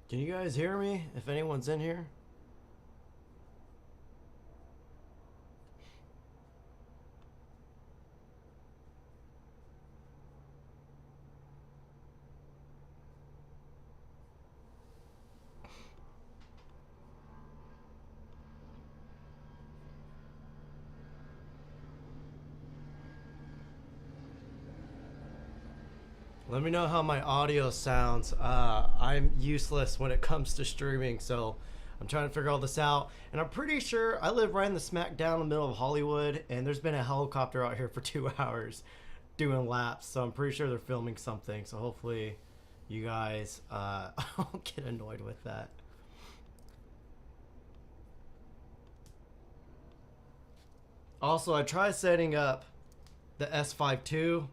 Can you guys hear me? If anyone's in here? Let me know how my audio sounds. I'm useless when it comes to streaming, so I'm trying to figure all this out. And I'm pretty sure I live right in the smack down in the middle of Hollywood, and there's been a helicopter out here for 2 hours doing laps, so I'm pretty sure they're filming something. So hopefully you guys don't get annoyed with that. Also, I tried setting up the S5 II,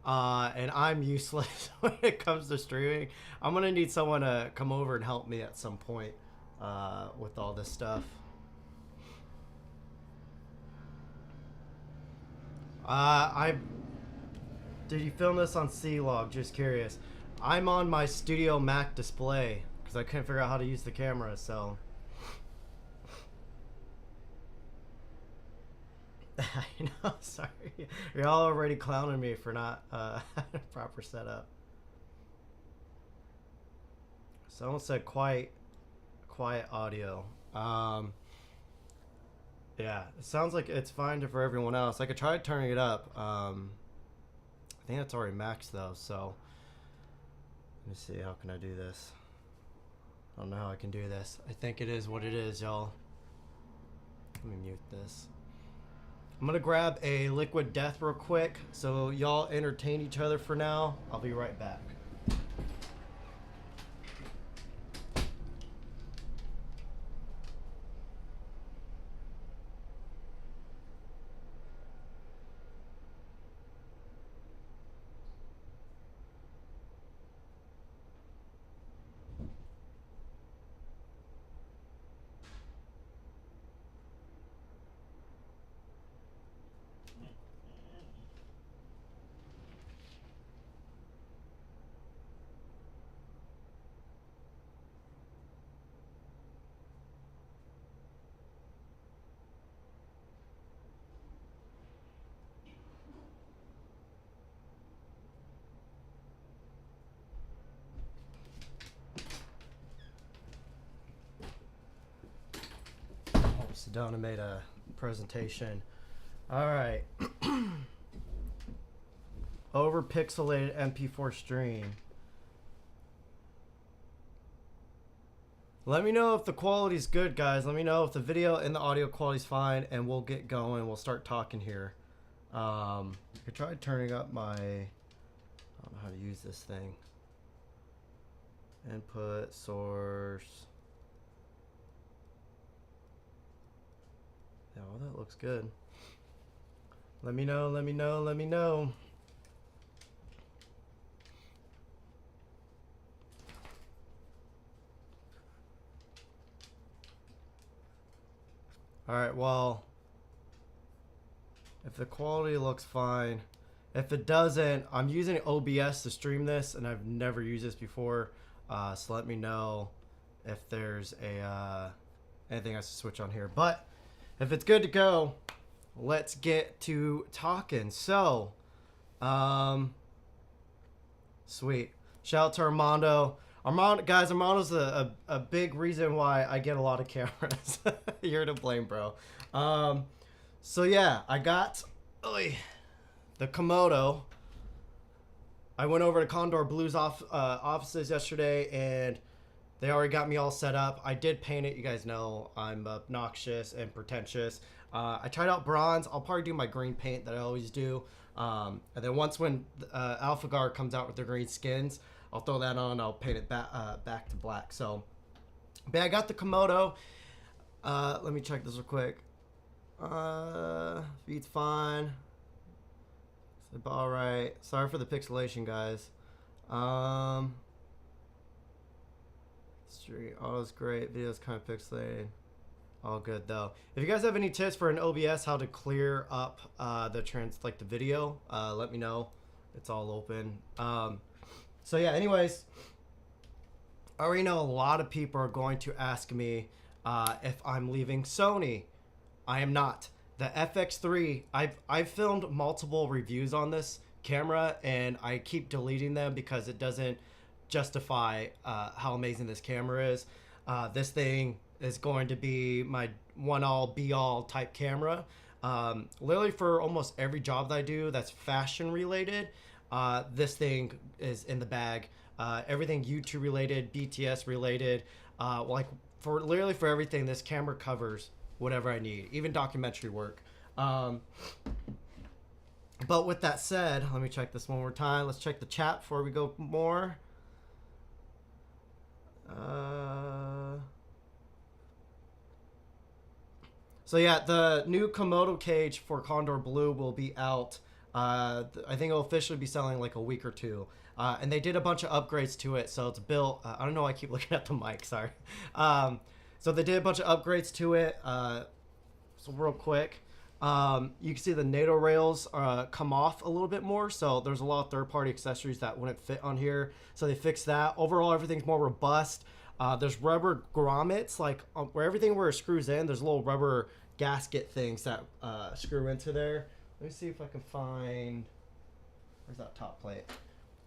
and I'm useless when it comes to streaming. I'm gonna need someone to come over and help me at some point with all this stuff. I did you film this on C-Log? Just curious. I'm on my Studio Mac display because I couldn't figure out how to use the camera. So I know. Sorry, you're all already clowning me for not having a proper setup. Someone said quiet audio. Yeah, it sounds like it's fine for everyone else. I could try turning it up. I think that's already maxed though. So let me see. How can I do this? I don't know how I can do this. I think it is what it is, y'all. Let me mute this. I'm gonna grab a liquid death real quick so y'all entertain each other for now. I'll be right back. Sedona made a presentation. All right. Over pixelated MP4 stream. Let me know if the quality's good, guys. Let me know if the video and the audio quality's fine, and we'll get going. We'll start talking here. I tried turning up my... I don't know how to use this thing. Input, source... Yeah, well, that looks good. Let me know, let me know, let me know. Alright, well, if the quality looks fine, if it doesn't, I'm using OBS to stream this, and I've never used this before, so let me know if there's a anything I should switch on here. But if it's good to go, let's get to talking. So, sweet. Shout out to Armando. Guys, Armando's a big reason why I get a lot of cameras. You're to blame, bro. So yeah, I got the Komodo. I went over to Condor Blues offices yesterday, and they already got me all set up. I did paint it. You guys know I'm obnoxious and pretentious. I tried out bronze. I'll probably do my green paint that I always do. And then once when AlphaGuard comes out with their green skins, I'll throw that on. I'll paint it back to black. So, but I got the Komodo. Let me check this real quick. Feed's fine. All right. Sorry for the pixelation, guys. Street auto's great. Video's kind of pixelated. All good though. If you guys have any tips for an OBS how to clear up the video, let me know. It's all open. So yeah. Anyways, I already know a lot of people are going to ask me if I'm leaving Sony. I am not. The FX3, I've filmed multiple reviews on this camera, and I keep deleting them because it doesn't justify how amazing this camera is. This thing is going to be my one all be all type camera. Literally for almost every job that I do that's fashion related, this thing is in the bag. Everything YouTube related, BTS related, like for literally for everything, this camera covers whatever I need, even documentary work. But with that said, let me check this one more time. Let's check the chat before we go more. So yeah, the new Komodo cage for Condor Blue will be out. I think it'll officially be selling like a week or two. And they did a bunch of upgrades to it, so it's built. I don't know why I keep looking at the mic. Sorry. So they did a bunch of upgrades to it. So real quick, you can see the NATO rails come off a little bit more. So there's a lot of third-party accessories that wouldn't fit on here. So they fixed that. Overall, everything's more robust. There's rubber grommets, like where everything where it screws in. There's little rubber gasket things that screw into there. Let me see if I can find. Where's that top plate?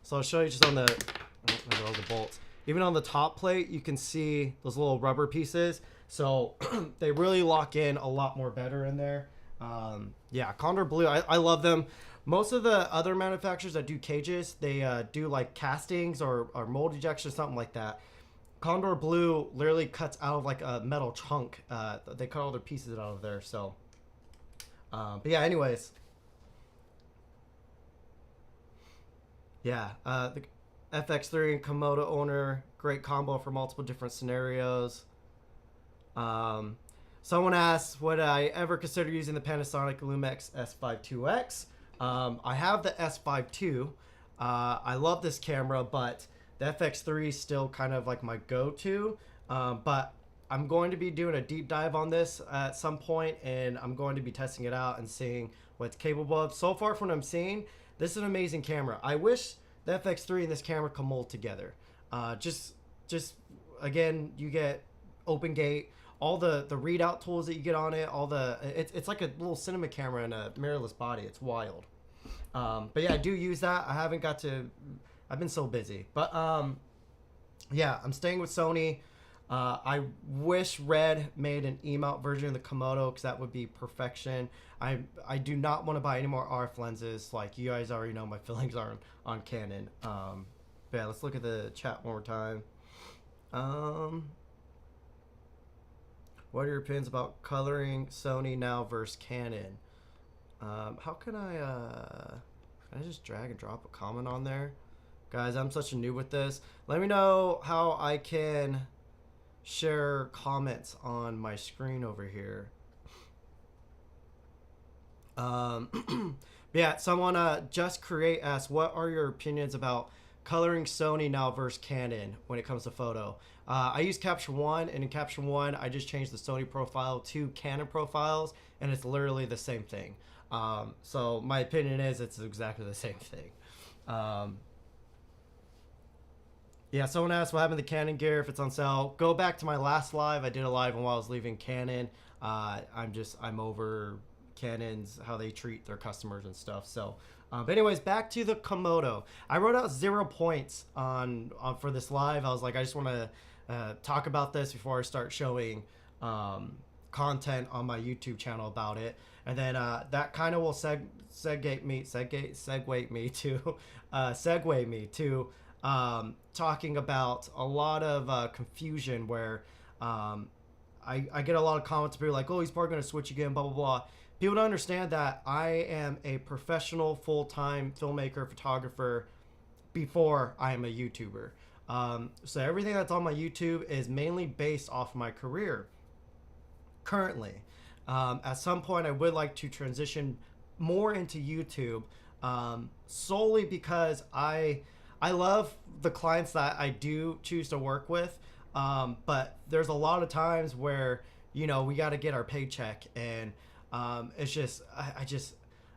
So I'll show you just on the. Oh, there are the bolts. Even on the top plate, you can see those little rubber pieces. So they really lock in a lot more better in there. Yeah, Condor Blue, I love them. Most of the other manufacturers that do cages, they do like castings or mold ejection, something like that. Condor Blue literally cuts out of like a metal chunk. They cut all their pieces out of there. So, but yeah, anyways. Yeah, the FX3 and Komodo owner, great combo for multiple different scenarios. Someone asked, would I ever consider using the Panasonic Lumix S5 IIX? I have the S5 II. I love this camera, but the FX3 is still kind of like my go-to. But I'm going to be doing a deep dive on this at some point, and I'm going to be testing it out and seeing what it's capable of. So far from what I'm seeing, this is an amazing camera. I wish the FX3 and this camera could mold together. Just again, you get open gate, all the readout tools that you get on it, all the it's like a little cinema camera in a mirrorless body. It's wild. But yeah, I do use that. I haven't got to. I've been so busy, but yeah, I'm staying with Sony. I wish Red made an E-mount version of the Komodo because that would be perfection. I do not want to buy any more RF lenses. Like you guys already know, my feelings are on Canon. But yeah, let's look at the chat one more time. What are your opinions about coloring Sony now versus Canon? How can I just drag and drop a comment on there? Guys, I'm such a noob with this. Let me know how I can share comments on my screen over here. Yeah, someone just create asked, what are your opinions about coloring Sony now versus Canon when it comes to photo? I use Capture One, and in Capture One, I just changed the Sony profile to Canon profiles, and it's literally the same thing. So my opinion is it's exactly the same thing. Yeah, someone asked what happened to the Canon gear if it's on sale. Go back to my last live. I did a live while I was leaving Canon. I'm over Canon's, how they treat their customers and stuff. So, but anyways, back to the Komodo. I wrote out 0 points on for this live. I was like, I just want to talk about this before I start showing content on my YouTube channel about it. And then that kind of will segue me to talking about a lot of confusion where I get a lot of comments people like, oh, he's probably going to switch again, blah, blah, blah. People don't understand that I am a professional full-time filmmaker, photographer before I am a YouTuber. So everything that's on my YouTube is mainly based off my career currently. At some point, I would like to transition more into YouTube solely because I love the clients that I do choose to work with, but there's a lot of times where, you know, we got to get our paycheck, and it's just,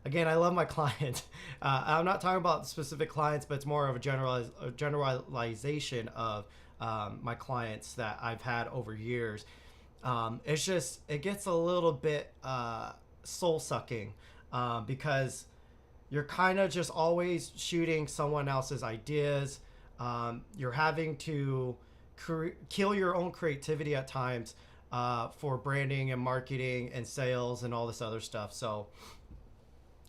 again, I love my clients. I'm not talking about specific clients, but it's more of a generalization of my clients that I've had over years. It's just, it gets a little bit soul sucking because you're kind of just always shooting someone else's ideas. You're having to kill your own creativity at times for branding and marketing and sales and all this other stuff. So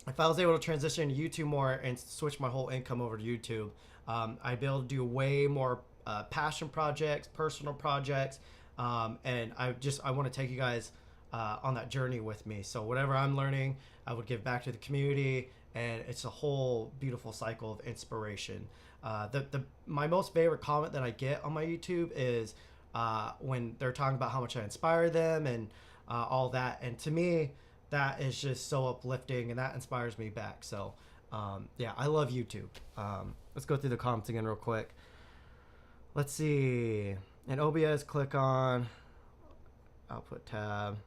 if I was able to transition to YouTube more and switch my whole income over to YouTube, I'd be able to do way more passion projects, personal projects, and I want to take you guys on that journey with me. So whatever I'm learning, I would give back to the community, and it's a whole beautiful cycle of inspiration. My most favorite comment that I get on my YouTube is when they're talking about how much I inspire them and all that, and to me, that is just so uplifting, and that inspires me back. So yeah, I love YouTube. Let's go through the comments again real quick. Let's see. In OBS, click on output tab.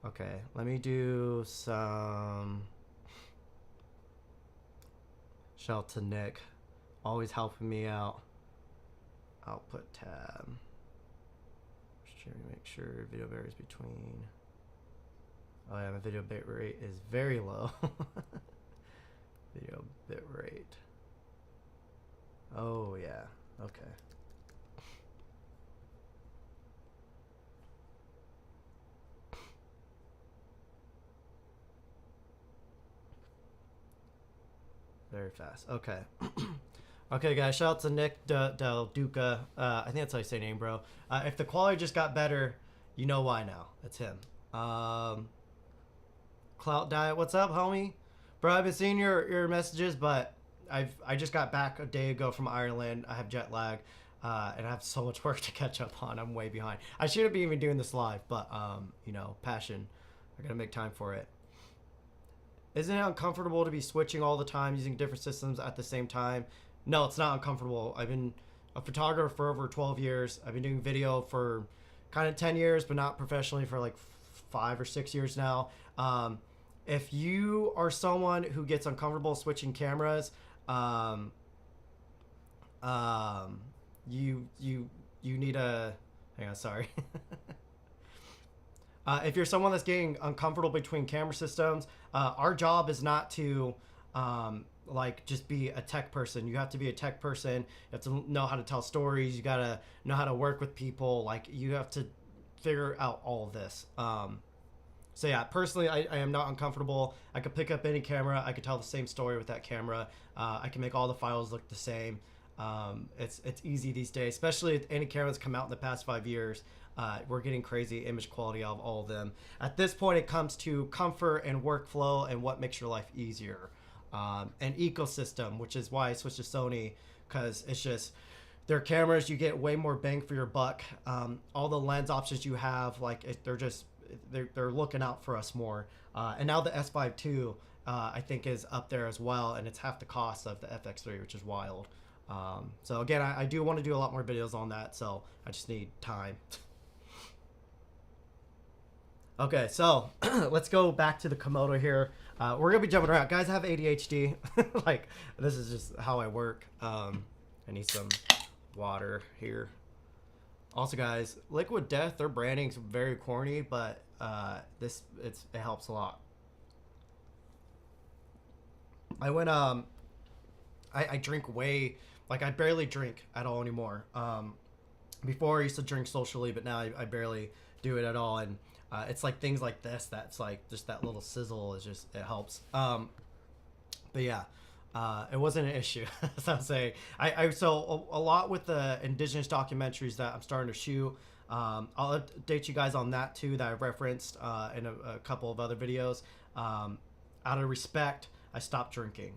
Okay, let me do some shout out to Nick, always helping me out. Output tab. Make sure video varies between. Oh yeah, my video bit rate is very low. Video bit rate. Oh yeah, okay. Very fast. Okay. Okay, guys. Shout out to Nick Del Duca. I think that's how you say name, bro. If the quality just got better, you know why now. It's him. Clout Diet. What's up, homie? Bro, I've been seeing your messages, but I just got back a day ago from Ireland. I have jet lag, and I have so much work to catch up on. I'm way behind. I shouldn't be even doing this live, but you know, passion. I gotta make time for it. Isn't it uncomfortable to be switching all the time, using different systems at the same time? No, it's not uncomfortable. I've been a photographer for over 12 years. I've been doing video for kind of 10 years, but not professionally for like 5 or 6 years now. If you are someone who gets uncomfortable switching cameras, you need a, hang on, sorry. If you're someone that's getting uncomfortable between camera systems, our job is not to like just be a tech person. You have to be a tech person. You have to know how to tell stories. You gotta know how to work with people. Like, you have to figure out all of this. So yeah, personally, I am not uncomfortable. I could pick up any camera. I could tell the same story with that camera. I can make all the files look the same. It's easy these days, especially if any camera that's come out in the past 5 years. We're getting crazy image quality out of all of them. At this point, it comes to comfort and workflow and what makes your life easier. And ecosystem, which is why I switched to Sony, because it's just, their cameras, you get way more bang for your buck. All the lens options you have, like, they're looking out for us more. And now the S5 II, I think, is up there as well, and it's half the cost of the FX3, which is wild. So again, I do want to do a lot more videos on that, so I just need time. Okay, so let's go back to the Komodo here. We're gonna be jumping around. Guys, I have ADHD. Like, this is just how I work. I need some water here. Also, guys, Liquid Death, their branding's very corny, but it helps a lot. I drink way, like, I barely drink at all anymore. Before I used to drink socially, but now I barely do it at all, and it's like things like this that's like just that little sizzle is just, it helps. But yeah, it wasn't an issue. As I was saying, so a lot with the indigenous documentaries that I'm starting to shoot. I'll update you guys on that too, that I've referenced in a couple of other videos. Out of respect, I stopped drinking,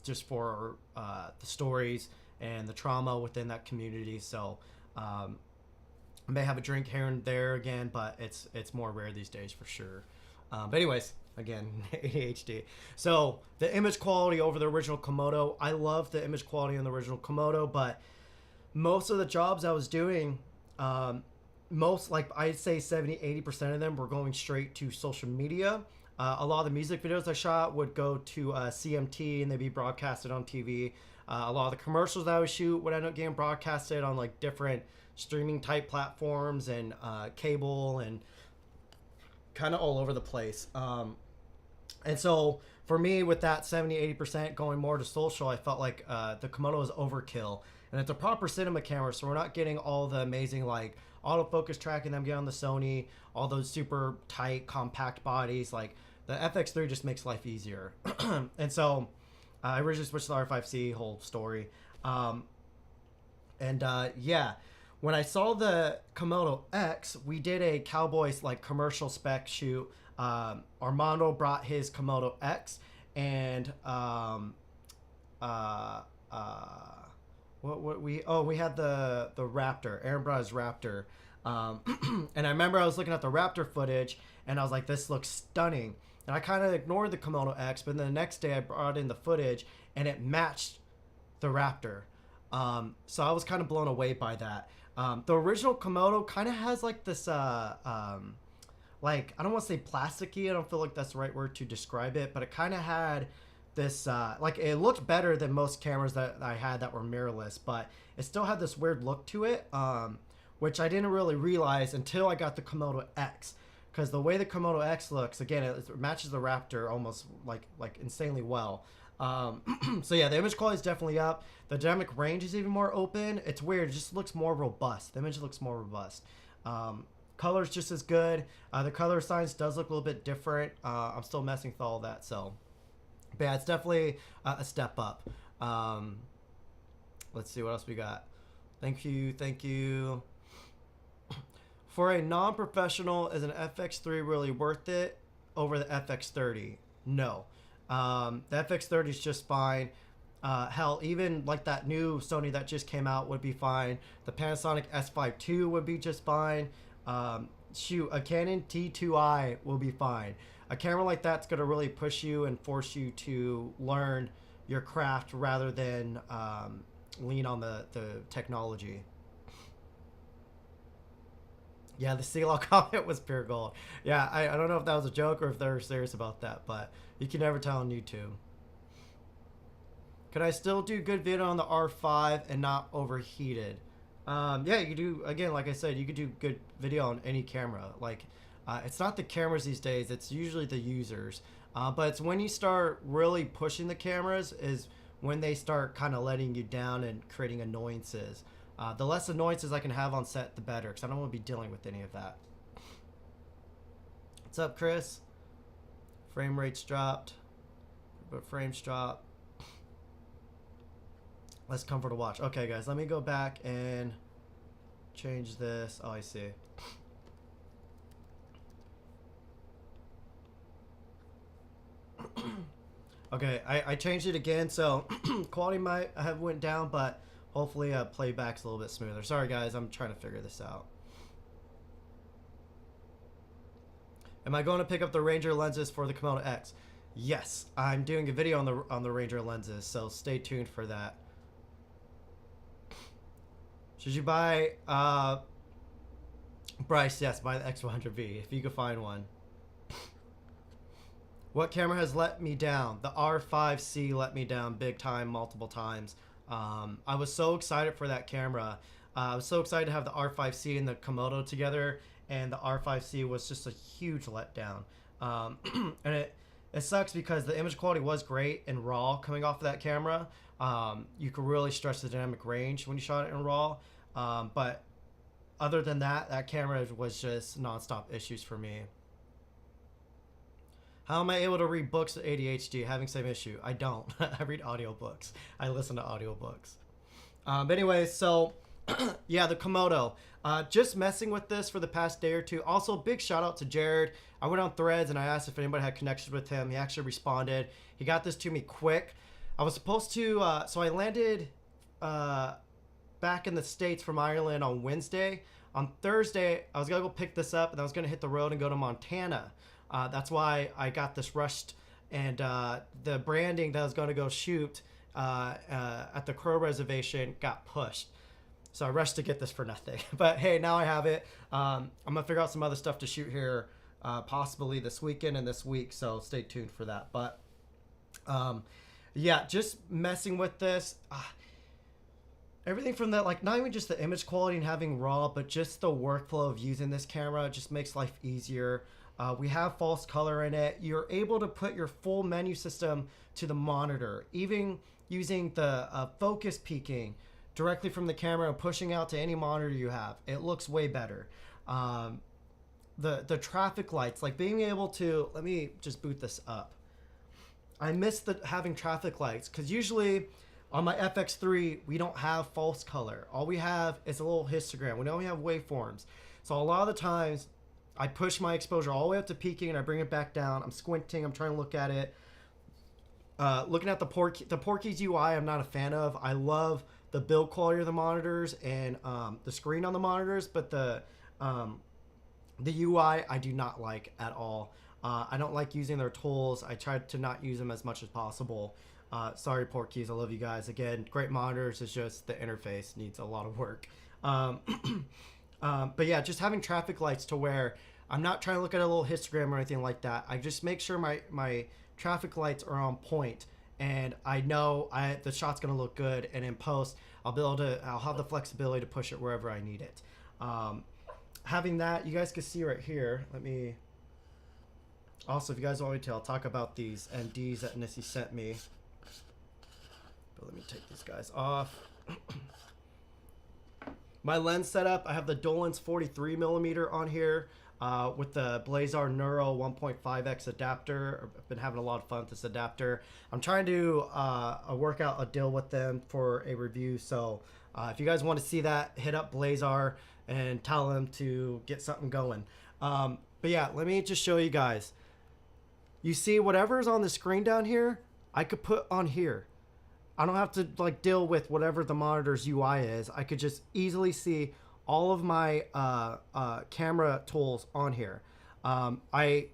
just for the stories and the trauma within that community. So I may have a drink here and there again, but it's more rare these days for sure. But anyways, again, ADHD. So the image quality over the original Komodo, I love the image quality in the original Komodo, but most of the jobs I was doing, like I'd say 70-80% of them were going straight to social media. A lot of the music videos I shot would go to CMT and they'd be broadcasted on TV. A lot of the commercials that I would shoot would end up getting broadcasted on like different streaming type platforms and cable and kind of all over the place. And so for me, with that 70-80% going more to social, I felt like the Komodo is overkill. And it's a proper cinema camera, so we're not getting all the amazing like autofocus tracking that I'm getting on the Sony, all those super tight, compact bodies. Like the FX3 just makes life easier. And so I originally switched to the R5C, whole story. Yeah, when I saw the Komodo X, we did a Cowboys like commercial spec shoot. Armando brought his Komodo X, and we had the Raptor. Aaron brought his Raptor, and I remember I was looking at the Raptor footage, and I was like, "This looks stunning." And I kind of ignored the Komodo X, but then the next day I brought in the footage, and it matched the Raptor. So I was kind of blown away by that. The original Komodo kind of has like this, like, I don't want to say plasticky. I don't feel like that's the right word to describe it, but it kind of had this, like, it looked better than most cameras that I had that were mirrorless, but it still had this weird look to it, which I didn't really realize until I got the Komodo X. Because the way the Komodo X looks, again, it matches the Raptor almost like insanely well. So yeah, the image quality is definitely up. The dynamic range is even more open. It's weird. It just looks more robust. The image looks more robust. Color's just as good. The color science does look a little bit different. I'm still messing with all of that. So, but yeah, it's definitely a step up. Let's see what else we got. Thank you. Thank you. For a non-professional, is an FX3 really worth it over the FX30? No. The FX30 is just fine. Hell, even like that new Sony that just came out would be fine. The Panasonic S5 II would be just fine. Shoot, a Canon T2i will be fine. A camera like that's going to really push you and force you to learn your craft rather than lean on the technology. Yeah, the Sealaw comment was pure gold. Yeah, I don't know if that was a joke or if they were serious about that, but you can never tell on YouTube. Could I still do good video on the R5 and not overheated? Yeah, you could do, again, like I said, you could do good video on any camera. Like, it's not the cameras these days, it's usually the users. But it's when you start really pushing the cameras is when they start kind of letting you down and creating annoyances. The less annoyances I can have on set, the better, because I don't want to be dealing with any of that. What's up, Chris? Frame rates dropped, but frames dropped. Less comfort to watch. Okay, guys, let me go back and change this. Oh, I see. Okay, I changed it again, so quality might have went down, but hopefully playback's a little bit smoother. Sorry, guys, I'm trying to figure this out. Am I going to pick up the Ranger lenses for the Komodo X? Yes, I'm doing a video on the Ranger lenses, so stay tuned for that. Should you buy, Bryce, yes, buy the X100V, if you could find one. What camera has let me down? The R5C let me down big time, multiple times. I was so excited for that camera. I was so excited to have the R5C and the Komodo together, and the R5C was just a huge letdown. And it sucks because the image quality was great in RAW coming off of that camera. You could really stretch the dynamic range when you shot it in RAW. But other than that, that camera was just nonstop issues for me. How am I able to read books with ADHD? Having same issue. I don't. I read audiobooks. I listen to audiobooks. But anyway, so yeah, the Komodo. Just messing with this for the past day or two. Also, big shout out to Jared. I went on Threads and I asked if anybody had connections with him. He actually responded. He got this to me quick. I was supposed to, so I landed back in the States from Ireland on Wednesday. On Thursday, I was going to go pick this up and I was going to hit the road and go to Montana. That's why I got this rushed, and the branding that I was going to go shoot at the Crow Reservation got pushed. So I rushed to get this for nothing. But hey, now I have it. I'm going to figure out some other stuff to shoot here possibly this weekend and this week. So stay tuned for that. But yeah, just messing with this. Everything from that, like not even just the image quality and having RAW, but just the workflow of using this camera just makes life easier. We have false color in it. You're able to put your full menu system to the monitor, even using the focus peaking directly from the camera and pushing out to any monitor you have. It looks way better. The traffic lights, like being able to, let me just boot this up. I miss having traffic lights because usually on my FX3 we don't have false color. All we have is a little histogram. We only have waveforms. So a lot of the times I push my exposure all the way up to peaking and I bring it back down. I'm squinting. I'm trying to look at it. Looking at the Porky's UI, I'm not a fan of. I love the build quality of the monitors and the screen on the monitors, but the UI I do not like at all. I don't like using their tools. I try to not use them as much as possible. Sorry, Porky's. I love you guys. Again, great monitors. It's just the interface needs a lot of work. But yeah, just having traffic lights to where I'm not trying to look at a little histogram or anything like that. I just make sure my traffic lights are on point, and I know the shot's gonna look good. And in post, I'll have the flexibility to push it wherever I need it. Having that, you guys can see right here. Also, if you guys want me to, I'll talk about these NDs that Nissy sent me. But let me take these guys off. My lens setup, I have the Dolens 43mm on here with the Blazar Neuro 1.5x adapter. I've been having a lot of fun with this adapter. I'm trying to work out a deal with them for a review. So if you guys want to see that, hit up Blazar and tell them to get something going. But yeah, let me just show you guys. You see whatever's on the screen down here, I could put on here. I don't have to like deal with whatever the monitor's UI is. I could just easily see all of my camera tools on here. I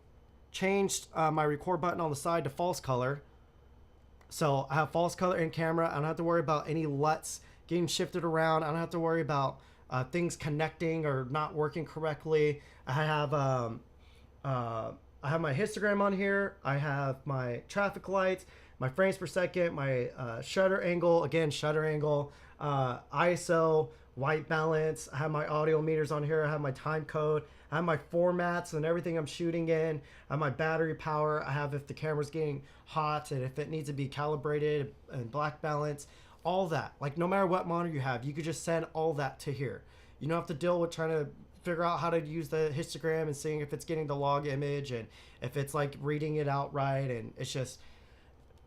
changed my record button on the side to false color. So I have false color in camera. I don't have to worry about any LUTs getting shifted around. I don't have to worry about things connecting or not working correctly. I have my histogram on here. I have my traffic lights, my frames per second, my shutter angle, ISO, white balance. I have my audio meters on here. I have my time code. I have my formats and everything I'm shooting in. I have my battery power. I have if the camera's getting hot and if it needs to be calibrated and black balance, all that. Like no matter what monitor you have, you could just send all that to here. You don't have to deal with trying to figure out how to use the histogram and seeing if it's getting the log image and if it's like reading it out right. And it's just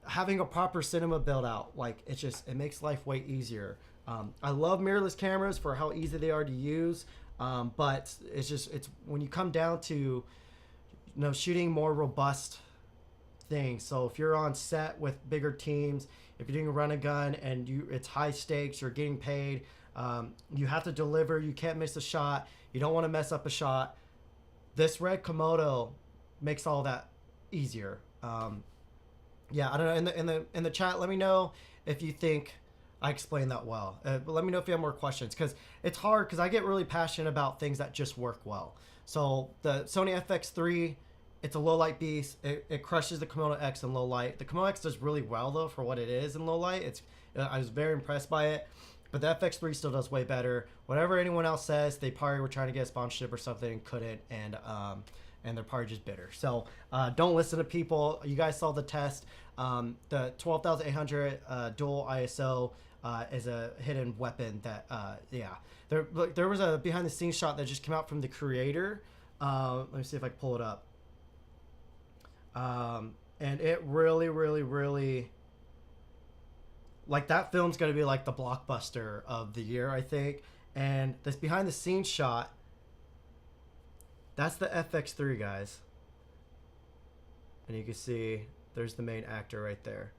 having a proper cinema build out. Like it makes life way easier. I love mirrorless cameras for how easy they are to use. But it's when you come down to, shooting more robust things. So if you're on set with bigger teams, if you're doing a run and gun and it's high stakes, you're getting paid, you have to deliver, you can't miss a shot, you don't want to mess up a shot. This red Komodo makes all that easier. Yeah, I don't know. In the chat, let me know if you think I explained that well. But let me know if you have more questions, because it's hard because I get really passionate about things that just work well. So the Sony FX3, it's a low light beast. It crushes the Komodo X in low light. The Komodo X does really well though for what it is in low light. I was very impressed by it. But the FX3 still does way better. Whatever anyone else says, they probably were trying to get a sponsorship or something and couldn't, and they're probably just bitter. So don't listen to people. You guys saw the test. The 12,800 dual ISO is a hidden weapon that, yeah. There was a behind the scenes shot that just came out from the creator. Let me see if I can pull it up. And it really, really, really, like that film's going to be like the blockbuster of the year, I think. And this behind the scenes shot, that's the FX3, guys. And you can see there's the main actor right there.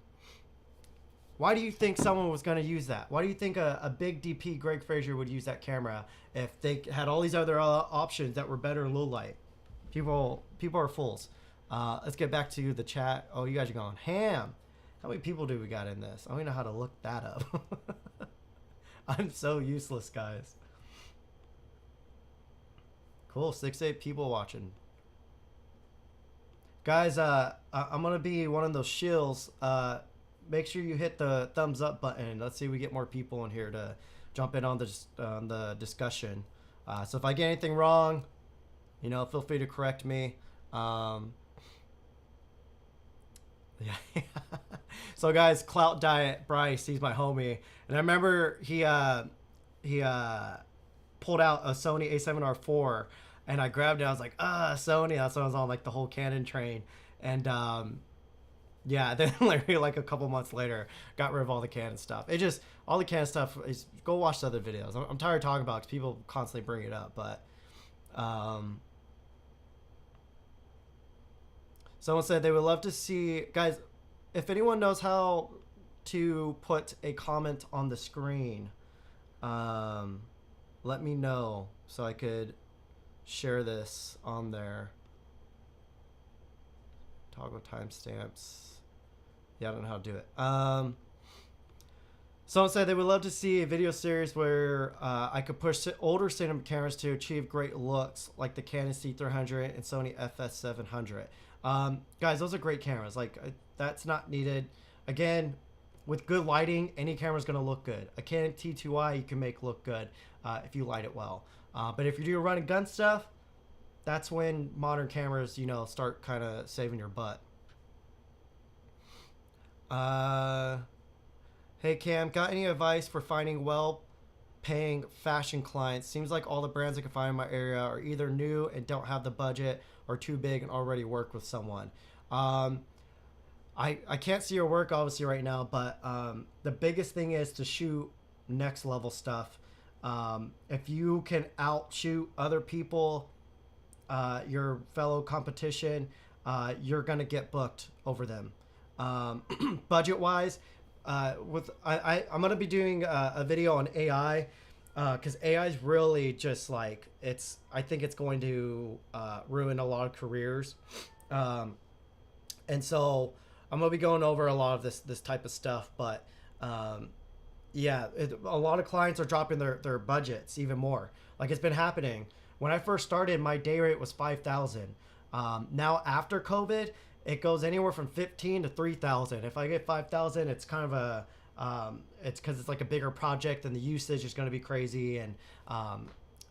Why do you think someone was going to use that? Why do you think a big DP, Greg Fraser, would use that camera if they had all these other options that were better in low light? People are fools. Let's get back to the chat. Oh, you guys are going ham. How many people do we got in this? I don't even know how to look that up. I'm so useless, guys. Cool, 6-8 people watching. Guys, I'm gonna be one of those shills. Make sure you hit the thumbs up button. Let's see if we get more people in here to jump in on the discussion. So if I get anything wrong, you know, feel free to correct me. Yeah. So guys, Clout Diet Bryce, he's my homie, and I remember he pulled out a Sony A7R4, and I grabbed it. I was like, Sony. That's when I was on like the whole Canon train, and yeah. Then literally like a couple months later, got rid of all the Canon stuff. It just all the Canon stuff is go watch the other videos. I'm tired of talking about it because people constantly bring it up, but someone said they would love to see guys. If anyone knows how to put a comment on the screen, let me know so I could share this on there. Toggle timestamps. Yeah, I don't know how to do it. Someone said they would love to see a video series where I could push older cinema cameras to achieve great looks, like the Canon C300 and Sony FS700. Guys, those are great cameras. Like, that's not needed. Again, with good lighting, any camera is going to look good. A Canon T2i you can make look good if you light it well. But if you do run and gun stuff, that's when modern cameras, you know, start kind of saving your butt. Hey Cam, got any advice for finding well-paying fashion clients? Seems like all the brands I can find in my area are either new and don't have the budget, or too big and already work with someone. I can't see your work obviously right now, but the biggest thing is to shoot next level stuff. If you can outshoot other people, your fellow competition, you're gonna get booked over them. Budget wise, I'm gonna be doing a video on AI, because AI is really just like I think it's going to ruin a lot of careers, and so I'm gonna be going over a lot of this type of stuff. But yeah, a lot of clients are dropping their budgets even more. Like, it's been happening. When I first started, my day rate was 5,000. Now after COVID, it goes anywhere from 15 to 3,000. If I get 5,000, it's kind of a it's because it's like a bigger project and the usage is going to be crazy. And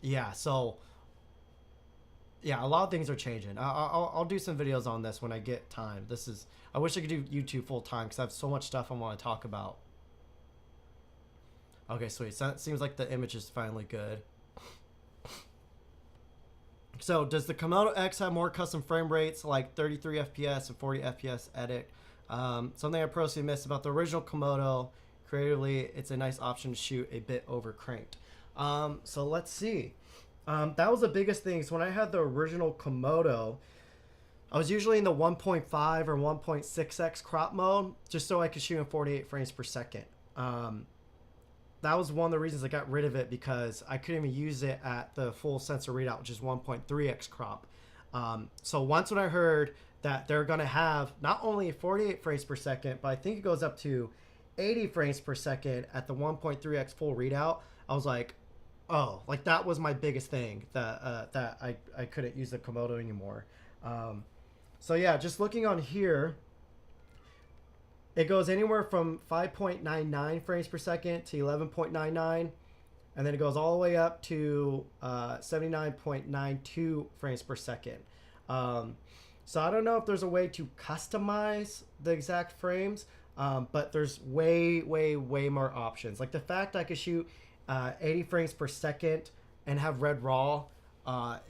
yeah, so yeah, a lot of things are changing. I'll do some videos on this when I get time. I wish I could do YouTube full time because I have so much stuff I want to talk about. Okay, sweet. So it seems like the image is finally good. So does the Komodo X have more custom frame rates like 33 FPS and 40 FPS edit? Something I personally miss about the original Komodo. Creatively, it's a nice option to shoot a bit over cranked. So let's see. That was the biggest thing. So when I had the original Komodo, I was usually in the 1.5 or 1.6x crop mode just so I could shoot in 48 frames per second. That was one of the reasons I got rid of it, because I couldn't even use it at the full sensor readout, which is 1.3x crop. So once when I heard that they're going to have not only 48 frames per second, but I think it goes up to 80 frames per second at the 1.3x full readout, I was like, oh, like that was my biggest thing, that I couldn't use the Komodo anymore. So yeah, just looking on here, it goes anywhere from 5.99 frames per second to 11.99, and then it goes all the way up to 79.92 frames per second. So I don't know if there's a way to customize the exact frames, but there's way more options. Like the fact I could shoot 80 frames per second and have red raw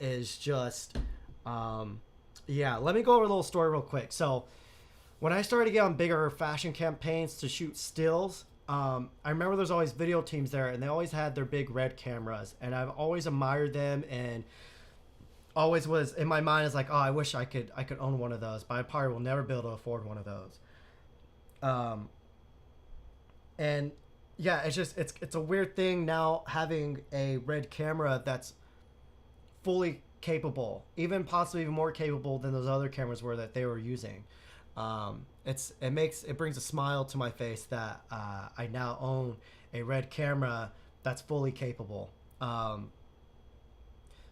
is just, yeah. Let me go over a little story real quick. So when I started to get on bigger fashion campaigns to shoot stills, I remember there's always video teams there, and they always had their big red cameras, and I've always admired them, and always was in my mind is like, oh, I wish I could own one of those, but I probably will never be able to afford one of those. And yeah, it's just it's a weird thing now having a red camera that's fully capable, even possibly even more capable than those other cameras were that they were using. It brings a smile to my face that I now own a red camera that's fully capable.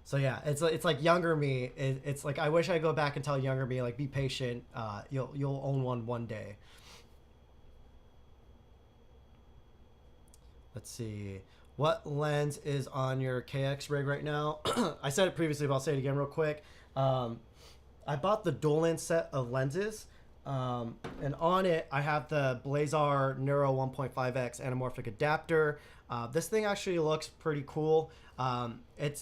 So yeah, it's like younger me. It's like I wish I go back and tell younger me like be patient. You'll own one day. Let's see. What lens is on your KX rig right now? I said it previously, but I'll say it again real quick. Um, I bought the dual lens set of lenses, and on it I have the Blazar Neuro 1.5x anamorphic adapter. This thing actually looks pretty cool.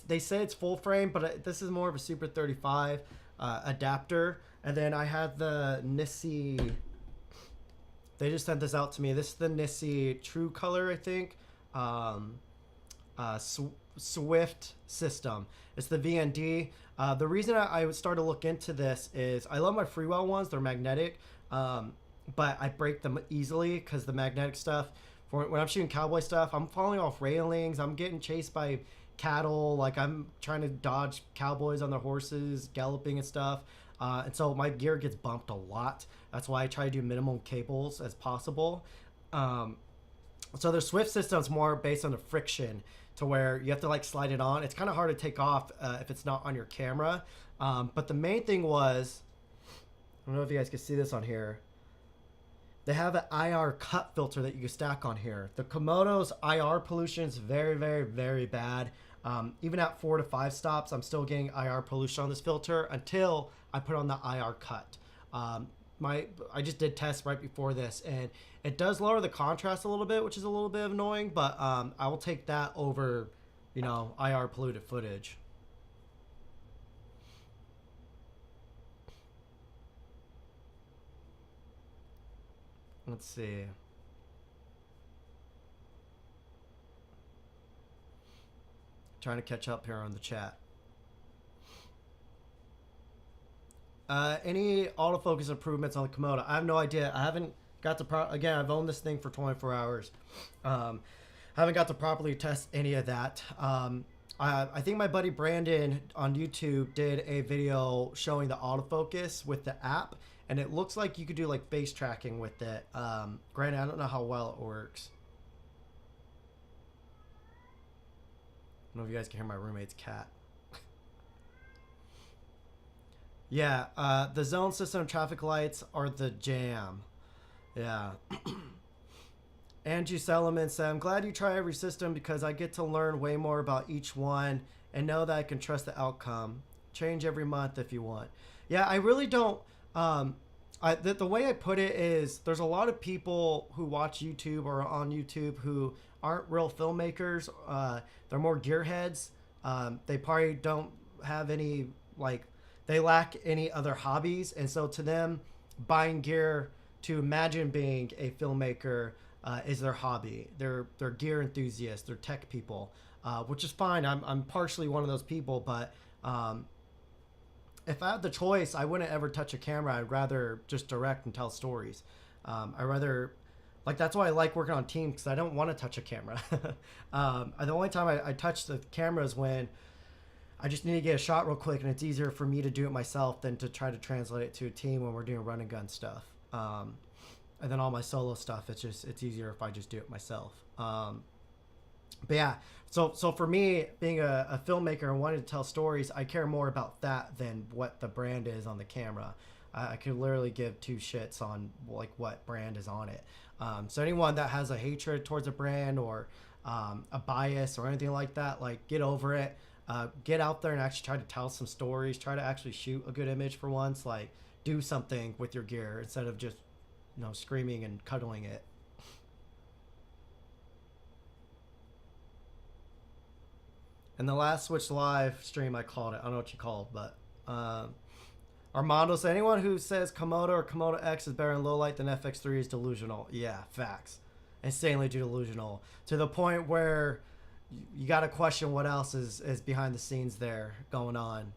They say it's full frame, but this is more of a Super 35 adapter. And then I had the Nissi. They just sent this out to me. This is the Nissi True Color, I think. Swift system. It's the VND. The reason I started to look into this is I love my Freewell ones. They're magnetic, but I break them easily because the magnetic stuff. For when I'm shooting cowboy stuff, I'm falling off railings. I'm getting chased by cattle. Like I'm trying to dodge cowboys on their horses, galloping and stuff. And so my gear gets bumped a lot. That's why I try to do minimum cables as possible. So the Swift system's more based on the friction to where you have to like slide it on. It's kind of hard to take off if it's not on your camera. But the main thing was, I don't know if you guys can see this on here. They have an IR cut filter that you can stack on here. The Komodo's IR pollution is very, very, very bad. Even at 4 to 5 stops, I'm still getting IR pollution on this filter until I put on the IR cut. I just did tests right before this, and it does lower the contrast a little bit, which is a little bit annoying, but I will take that over, IR polluted footage. Let's see. Trying to catch up here on the chat. Any autofocus improvements on the Komodo? I have no idea. I haven't got to again, I've owned this thing for 24 hours. Haven't got to properly test any of that. I think my buddy Brandon on YouTube did a video showing the autofocus with the app, and it looks like you could do like face tracking with it. Granted, I don't know how well it works. I don't know if you guys can hear my roommate's cat. Yeah, the zone system traffic lights are the jam. Yeah. Angie Sellerman said, I'm glad you try every system because I get to learn way more about each one and know that I can trust the outcome. Change every month if you want. Yeah, I really don't. The way I put it is there's a lot of people who watch YouTube or on YouTube who aren't real filmmakers. They're more gearheads. They probably don't have any, they lack any other hobbies. And so to them, buying gear to imagine being a filmmaker is their hobby. They're gear enthusiasts. They're tech people, which is fine. I'm partially one of those people, but if I had the choice, I wouldn't ever touch a camera. I'd rather just direct and tell stories. I'd rather, that's why I like working on teams, because I don't want to touch a camera. The only time I touch the camera is when I just need to get a shot real quick, and it's easier for me to do it myself than to try to translate it to a team when we're doing run and gun stuff. And then all my solo stuff, it's easier if I just do it myself. But yeah, so for me, being a filmmaker and wanting to tell stories, I care more about that than what the brand is on the camera. I could literally give two shits on what brand is on it. So anyone that has a hatred towards a brand or a bias or anything like that, get over it. Get out there and actually try to tell some stories. Try to actually shoot a good image for once. Do something with your gear instead of just screaming and cuddling it. And the last Switch Live stream, I called it. I don't know what you called, but Armando said, anyone who says Komodo or Komodo X is better in low light than FX3 is delusional. Yeah, facts. Insanely delusional. To the point where you got to question what else is behind the scenes there going on.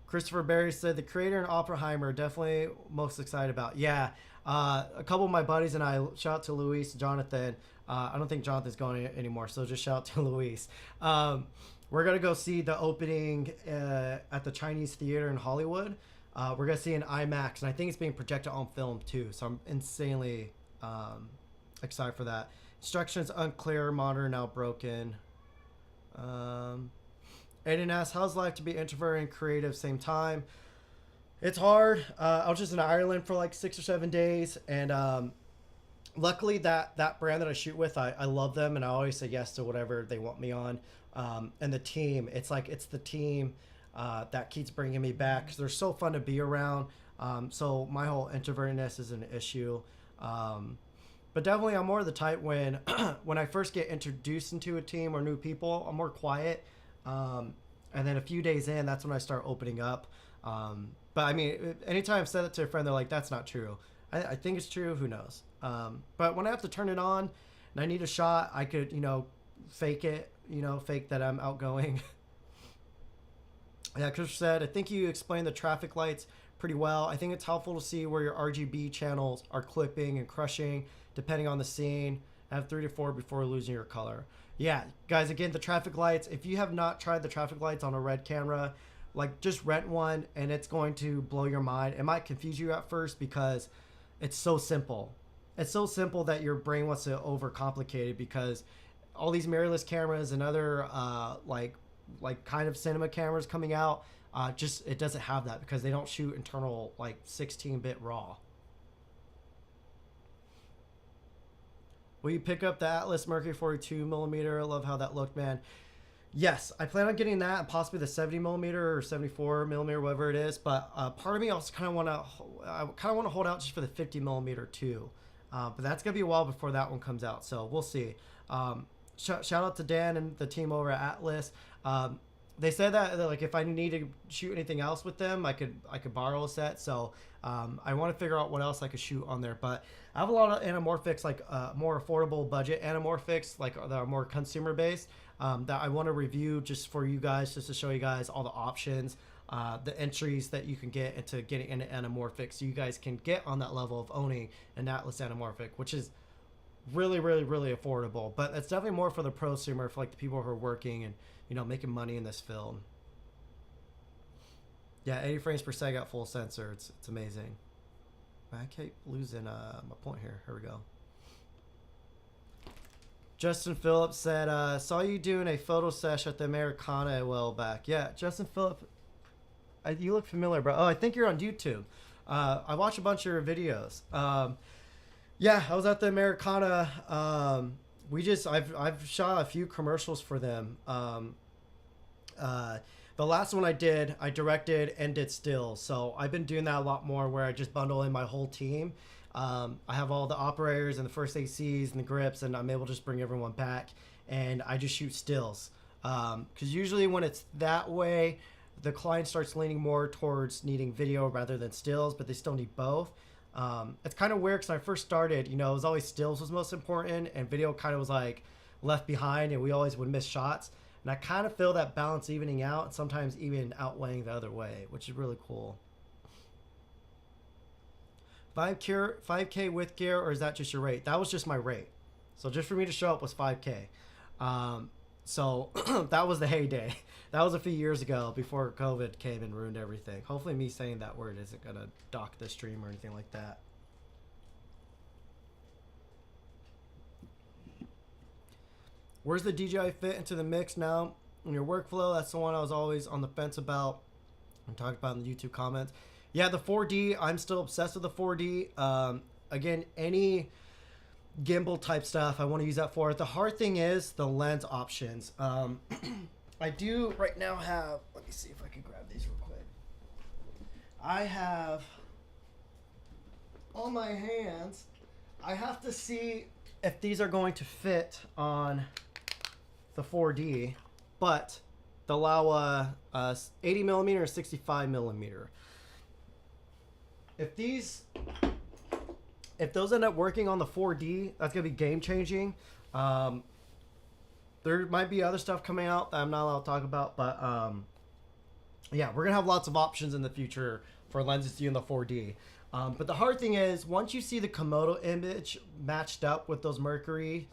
Christopher Berry said, the creator and Oppenheimer definitely most excited about. Yeah, a couple of my buddies and I, shout out to Luis, Jonathan. I don't think Jonathan's going anymore, so just shout out to Luis. We're going to go see the opening at the Chinese Theater in Hollywood. We're going to see an IMAX, and I think it's being projected on film too, so I'm insanely excited for that. Instructions unclear, monitor now broken. Um, Aiden asks, how's life to be introverted and creative same time? It's hard. I was just in Ireland for like 6 or 7 days, and luckily that brand that I shoot with, I love them, and I always say yes to whatever they want me on. And the team, it's the team that keeps bringing me back because they're so fun to be around. So my whole introvertedness is an issue. But definitely I'm more the type when when I first get introduced into a team or new people, I'm more quiet. And then a few days in, that's when I start opening up. But I mean, anytime I've said it to a friend, they're like, that's not true. I think it's true. Who knows? But when I have to turn it on and I need a shot, I could, fake it, fake that I'm outgoing. Yeah, Chris said, I think you explained the traffic lights pretty well. I think it's helpful to see where your RGB channels are clipping and crushing, depending on the scene. Have 3 to 4 before losing your color. Yeah, guys, again, the traffic lights, if you have not tried the traffic lights on a Red camera, like just rent one and it's going to blow your mind. It might confuse you at first because it's so simple. It's so simple that your brain wants to overcomplicate it because all these mirrorless cameras and other like kind of cinema cameras coming out, just it doesn't have that because they don't shoot internal like 16-bit RAW. Will you pick up the Atlas Mercury 42mm? I love how that looked, man. Yes, I plan on getting that and possibly the 70mm or 74mm, whatever it is. But part of me also kind of want to hold out just for the 50mm too. But that's gonna be a while before that one comes out, so we'll see. Shout out to Dan and the team over at Atlas. They said that like if I need to shoot anything else with them, I could borrow a set. So I want to figure out what else I could shoot on there. But I have a lot of anamorphics, like more affordable budget anamorphics, like that are more consumer based, that I want to review just for you guys, just to show you guys all the options, the entries that you can get into getting into anamorphic, so you guys can get on that level of owning an Atlas anamorphic, which is really, really, really affordable. But it's definitely more for the prosumer, for like the people who are working and making money in this field. Yeah, 80 frames per second at full sensor. It's amazing. I keep losing my point here. Here we go. Justin Phillips said, saw you doing a photo sesh at the Americana a while back. Yeah, Justin Phillips, you look familiar, bro. Oh, I think you're on YouTube. I watch a bunch of your videos. Yeah, I was at the Americana. I've shot a few commercials for them. The last one I did, I directed and did stills. So I've been doing that a lot more, where I just bundle in my whole team. I have all the operators and the first ACs and the grips, and I'm able to just bring everyone back, and I just shoot stills. Because usually when it's that way, the client starts leaning more towards needing video rather than stills, but they still need both. It's kind of weird because when I first started, it was always stills was most important, and video kind of was like left behind, and we always would miss shots. And I kind of feel that balance evening out, and sometimes even outweighing the other way, which is really cool. 5K with gear, or is that just your rate? That was just my rate. So just for me to show up was 5K. So that was the heyday. That was a few years ago before COVID came and ruined everything. Hopefully me saying that word isn't going to dock the stream or anything like that. Where's the DJI fit into the mix now in your workflow? That's the one I was always on the fence about and talked about in the YouTube comments. Yeah, the 4D, I'm still obsessed with the 4D. Again, any gimbal type stuff I want to use that for. The hard thing is the lens options. I do right now have, let me see if I can grab these real quick. I have on my hands, I have to see if these are going to fit on the 4D, but the Laowa 80mm or 65mm. If those end up working on the 4D, that's gonna be game changing. There might be other stuff coming out that I'm not allowed to talk about, but yeah, we're gonna have lots of options in the future for lenses to use in the 4D. But the hard thing is, once you see the Komodo image matched up with those Mercury,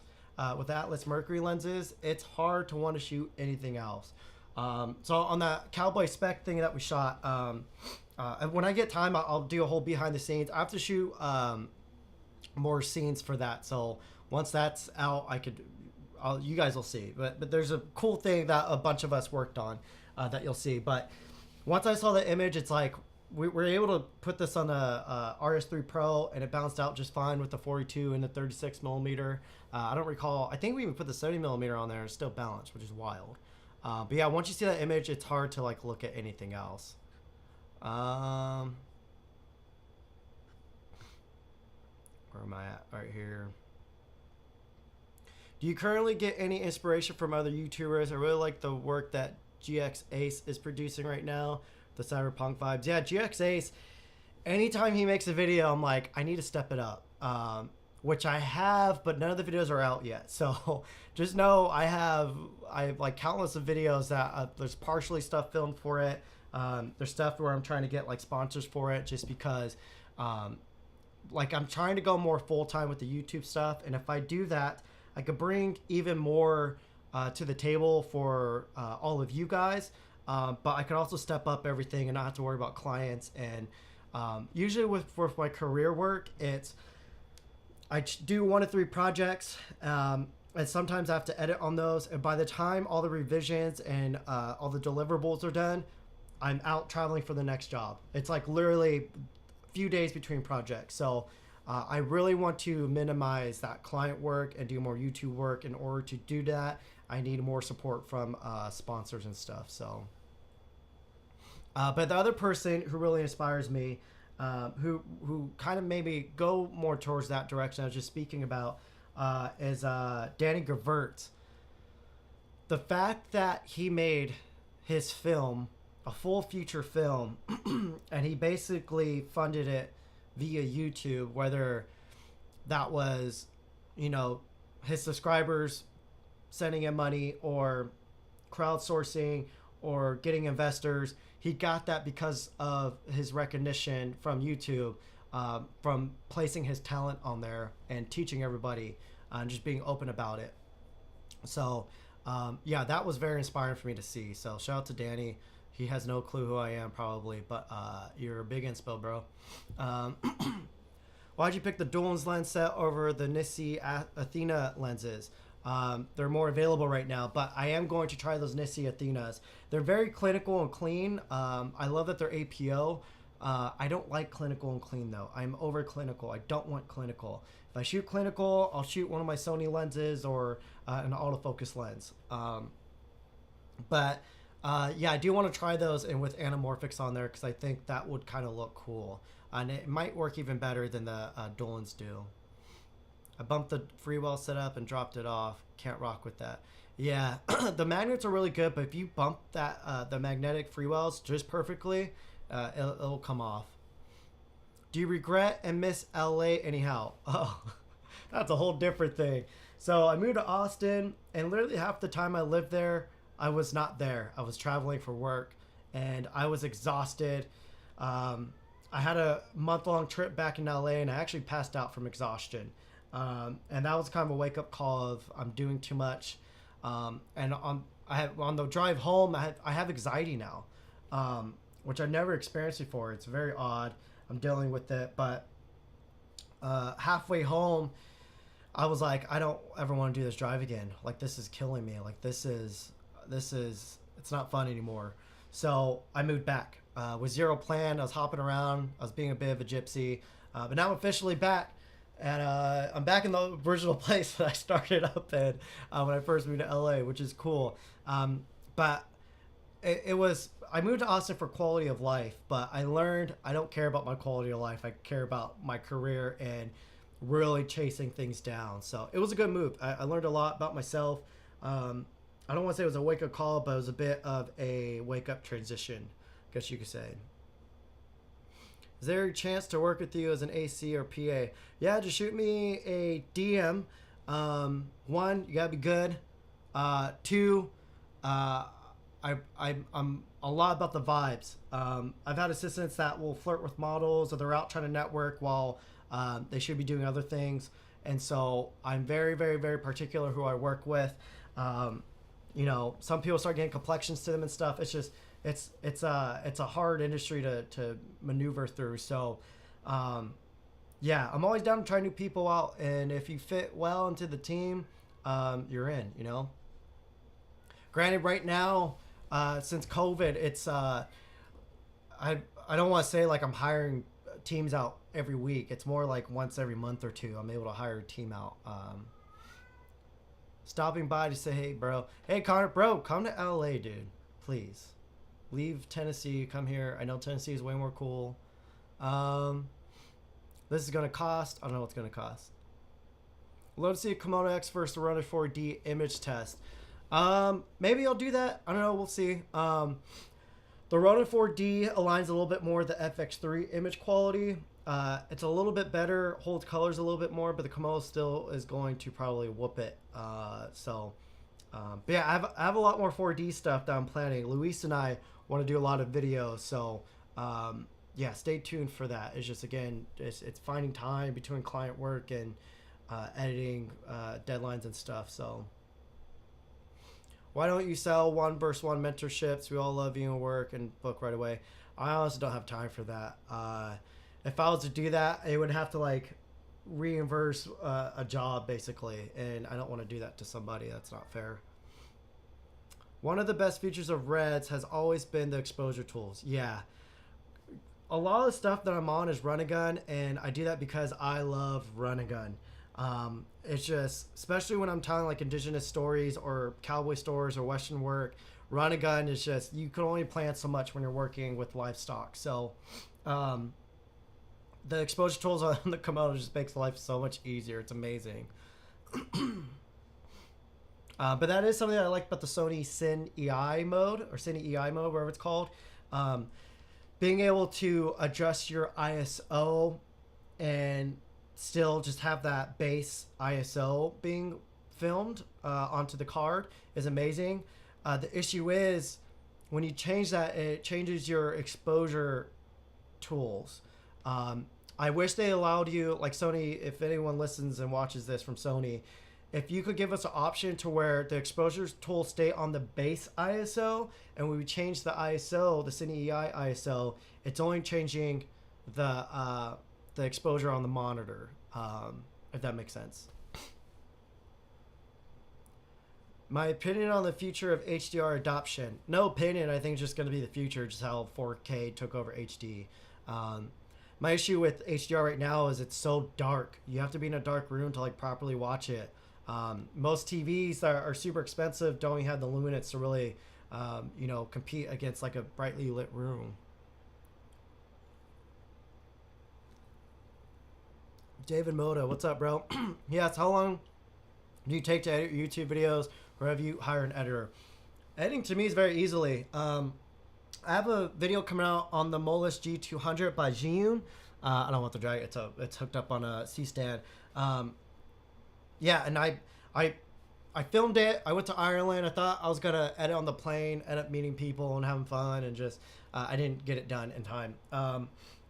with Atlas Mercury lenses, it's hard to want to shoot anything else. So on that cowboy spec thing that we shot, when I get time, I'll do a whole behind the scenes. I have to shoot more scenes for that. So once that's out, you guys will see. But there's a cool thing that a bunch of us worked on that you'll see. But once I saw the image, it's like we were able to put this on a RS3 Pro, and it bounced out just fine with the 42 and the 36 millimeter. I don't recall. I think we even put the 70 millimeter on there and it's still balanced, which is wild. But yeah, once you see that image, it's hard to like look at anything else. Where am I at? Right here. Do you currently get any inspiration from other YouTubers? I really like the work that GX Ace is producing right now, the cyberpunk vibes. Yeah, GX Ace, anytime he makes a video, I'm like, I need to step it up. Which I have, but none of the videos are out yet. So just know I have like countless of videos that there's partially stuff filmed for it. There's stuff where I'm trying to get like sponsors for it just because like I'm trying to go more full-time with the YouTube stuff. And if I do that, I could bring even more to the table for all of you guys. But I could also step up everything and not have to worry about clients. And usually with my career work, it's I do 1 to 3 projects, and sometimes I have to edit on those. And by the time all the revisions and all the deliverables are done, I'm out traveling for the next job. It's like literally a few days between projects. So I really want to minimize that client work and do more YouTube work. In order to do that, I need more support from sponsors and stuff. So, but the other person who really inspires me, who kind of maybe go more towards that direction I was just speaking about, is Danny Gravert. The fact that he made his film a full feature film and he basically funded it via YouTube, whether that was, you know, his subscribers sending him money or crowdsourcing or getting investors. He got that because of his recognition from YouTube, from placing his talent on there and teaching everybody and just being open about it. So yeah, that was very inspiring for me to see. So shout out to Danny. He has no clue who I am probably, but you're a big inspo, bro. Why'd you pick the Dolan's lens set over the Nissi Athena lenses? They're more available right now, but I am going to try those Nissi Athenas. They're very clinical and clean. I love that they're APO. I don't like clinical and clean though. I'm over clinical. I don't want clinical. If I shoot clinical, I'll shoot one of my Sony lenses or an autofocus lens. But yeah, I do want to try those and with anamorphics on there because I think that would kind of look cool. And it might work even better than the Dolan's do. I bumped the Freewell setup and dropped it off. Can't rock with that. Yeah, the magnets are really good, but if you bump that the magnetic Freewells just perfectly, it'll come off. Do you regret and miss LA anyhow? Oh, that's a whole different thing. So I moved to Austin, and literally half the time I lived there, I was not there. I was traveling for work, and I was exhausted. I had a month-long trip back in LA, and I actually passed out from exhaustion. And that was kind of a wake-up call of I'm doing too much. And on the drive home, I have anxiety now, which I never experienced before. It's very odd. I'm dealing with it, but halfway home, I was like, I don't ever want to do this drive again. Like, this is killing me. Like, this is it's not fun anymore. So I moved back with zero plan. I was hopping around. I was being a bit of a gypsy, but now I'm officially back. And I'm back in the original place that I started up in when I first moved to LA, which is cool. But it was, I moved to Austin for quality of life, but I learned I don't care about my quality of life. I care about my career and really chasing things down. So it was a good move. I learned a lot about myself. I don't want to say it was a wake-up call, but it was a bit of a wake-up transition, I guess you could say. Is there a chance to work with you as an AC or PA? Yeah, just shoot me a DM. 1, you gotta be good. 2, I'm a lot about the vibes. I've had assistants that will flirt with models, or they're out trying to network while they should be doing other things. And so I'm very, very, very particular who I work with. You know, some people start getting complexions to them and stuff. It's just, it's a hard industry to maneuver through. So, yeah, I'm always down to try new people out. And if you fit well into the team, you're in. You know. Granted, right now, since COVID, it's I don't want to say like I'm hiring teams out every week. It's more like once every month or two. I'm able to hire a team out. Stopping by to say, hey, bro. Hey, Connor, bro, come to LA, dude. Please. Leave Tennessee. Come here. I know Tennessee is way more cool. This is going to cost. I don't know what's going to cost. Love to see a Komodo X versus the Runner 4D image test. Maybe I'll do that. I don't know. We'll see. The Ronin 4D aligns a little bit more with the FX3 image quality. It's a little bit better, holds colors a little bit more, but the Komodo still is going to probably whoop it. But yeah, I have a lot more 4D stuff that I'm planning. Luis and I want to do a lot of videos, so yeah, stay tuned for that. It's just, again, it's finding time between client work and editing deadlines and stuff, so... Why don't you sell 1-1 mentorships? We all love you and work and book right away. I honestly don't have time for that. If I was to do that, it would have to like reimburse a job basically, and I don't want to do that to somebody. That's not fair. One of the best features of Reds has always been the exposure tools. Yeah. A lot of the stuff that I'm on is run-and-gun, and I do that because I love run-and-gun. It's just, especially when I'm telling like indigenous stories or cowboy stories or Western work, run a gun is just, you can only plan so much when you're working with livestock. So, the exposure tools on the Komodo just makes life so much easier. It's amazing. But that is something that I like about the Sony Cine EI mode, or Cine EI mode, whatever it's called. Being able to adjust your ISO and still just have that base ISO being filmed onto the card is amazing. The issue is when you change that, it changes your exposure tools. I wish they allowed you, like Sony, if anyone listens and watches this from Sony, if you could give us an option to where the exposure tools stay on the base ISO, and when we change the ISO, the Cine EI ISO, it's only changing the exposure on the monitor, if that makes sense. My opinion on the future of HDR adoption. No opinion, I think it's just going to be the future, just how 4K took over HD. My issue with HDR right now is it's so dark. You have to be in a dark room to like properly watch it. Most TVs that are super expensive don't even have the luminance to really, you know, compete against like a brightly lit room. David Moda, what's up, bro? Yes, how long do you take to edit your YouTube videos, or have you hired an editor? Editing to me is very easily. I have a video coming out on the Molus G200 by Jiyun. I don't want to drag it. It's hooked up on a C-stand. Yeah, and I filmed it. I went to Ireland. I thought I was going to edit on the plane, end up meeting people and having fun, and just I didn't get it done in time.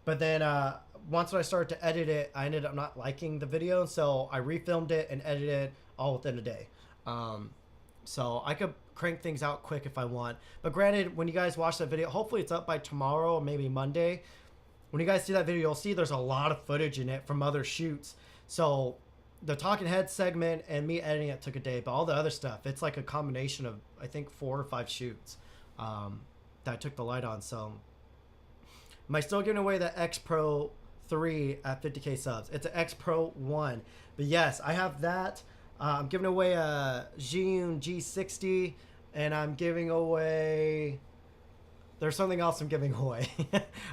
But then once I started to edit it, I ended up not liking the video, so I refilmed it and edited it all within a day. So I could crank things out quick if I want. But granted, when you guys watch that video, hopefully it's up by tomorrow or maybe Monday. When you guys see that video, you'll see there's a lot of footage in it from other shoots. So the talking head segment and me editing it took a day, but all the other stuff, it's like a combination of, I think, 4 or 5 shoots that I took the light on. So am I still giving away the X Pro 3 at 50K subs? It's an X Pro 1. But yes, I have that. I'm giving away a Zhiyun G60, and I'm giving away... There's something else I'm giving away.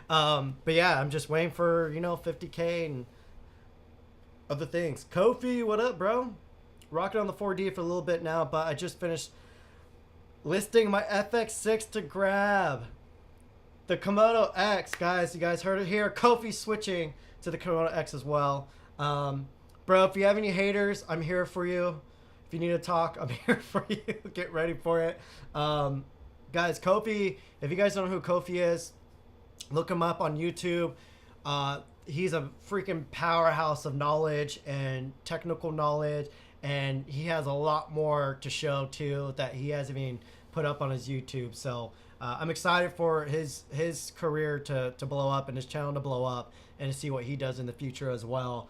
But yeah, I'm just waiting for, 50K and other things. Kofi, what up, bro? Rocking on the 4D for a little bit now, but I just finished listing my FX6 to grab. The Komodo X, guys. You guys heard it here. Kofi switching to the Komodo X as well. Bro, if you have any haters, I'm here for you. If you need to talk, I'm here for you. Get ready for it. Guys, Kofi, if you guys don't know who Kofi is, look him up on YouTube. He's a freaking powerhouse of knowledge and technical knowledge, and he has a lot more to show too that he hasn't even put up on his YouTube. So I'm excited for his career to blow up and his channel to blow up and to see what he does in the future as well.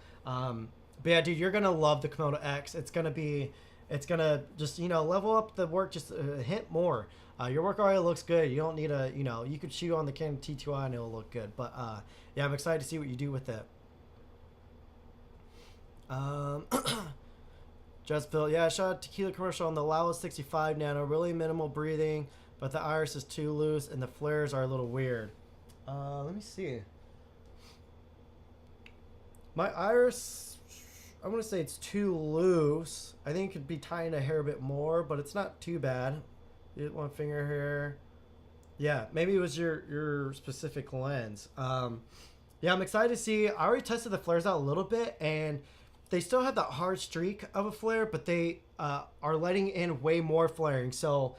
But yeah, dude, you're gonna love the Komodo X. It's gonna be It's gonna just level up the work just a hint more. Your work already looks good. You don't need a you could shoot on the Canon T2i and it'll look good. But yeah, I'm excited to see what you do with it. Just Bill, yeah, I shot a tequila commercial on the Laowa 65 nano, really minimal breathing, but the iris is too loose and the flares are a little weird. Let me see. My iris, I want to say it's too loose. I think it could be tying a hair a bit more, but it's not too bad. You get one finger here. Yeah, maybe it was your specific lens. Yeah, I'm excited to see. I already tested the flares out a little bit, and they still have that hard streak of a flare, but they are letting in way more flaring. So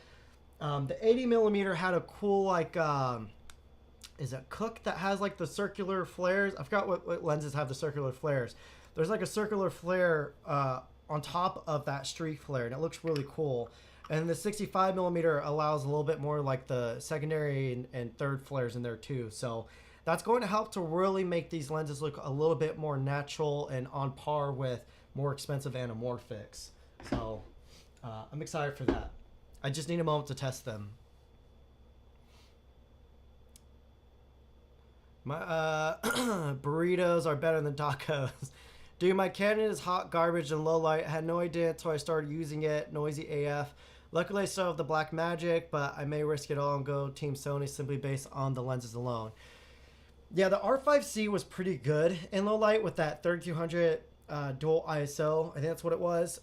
the 80 millimeter had a cool is it Cook that has like the circular flares? I forgot what lenses have the circular flares. There's like a circular flare on top of that streak flare, and it looks really cool. And the 65 millimeter allows a little bit more like the secondary and third flares in there too. So that's going to help to really make these lenses look a little bit more natural and on par with more expensive anamorphics. So I'm excited for that. I just need a moment to test them. My burritos are better than tacos. Dude, my Canon is hot garbage and low light. I had no idea until I started using it. Noisy AF. Luckily, I still have the Blackmagic, but I may risk it all and go Team Sony simply based on the lenses alone. Yeah, the R5C was pretty good in low light with that 3200 dual ISO. I think that's what it was.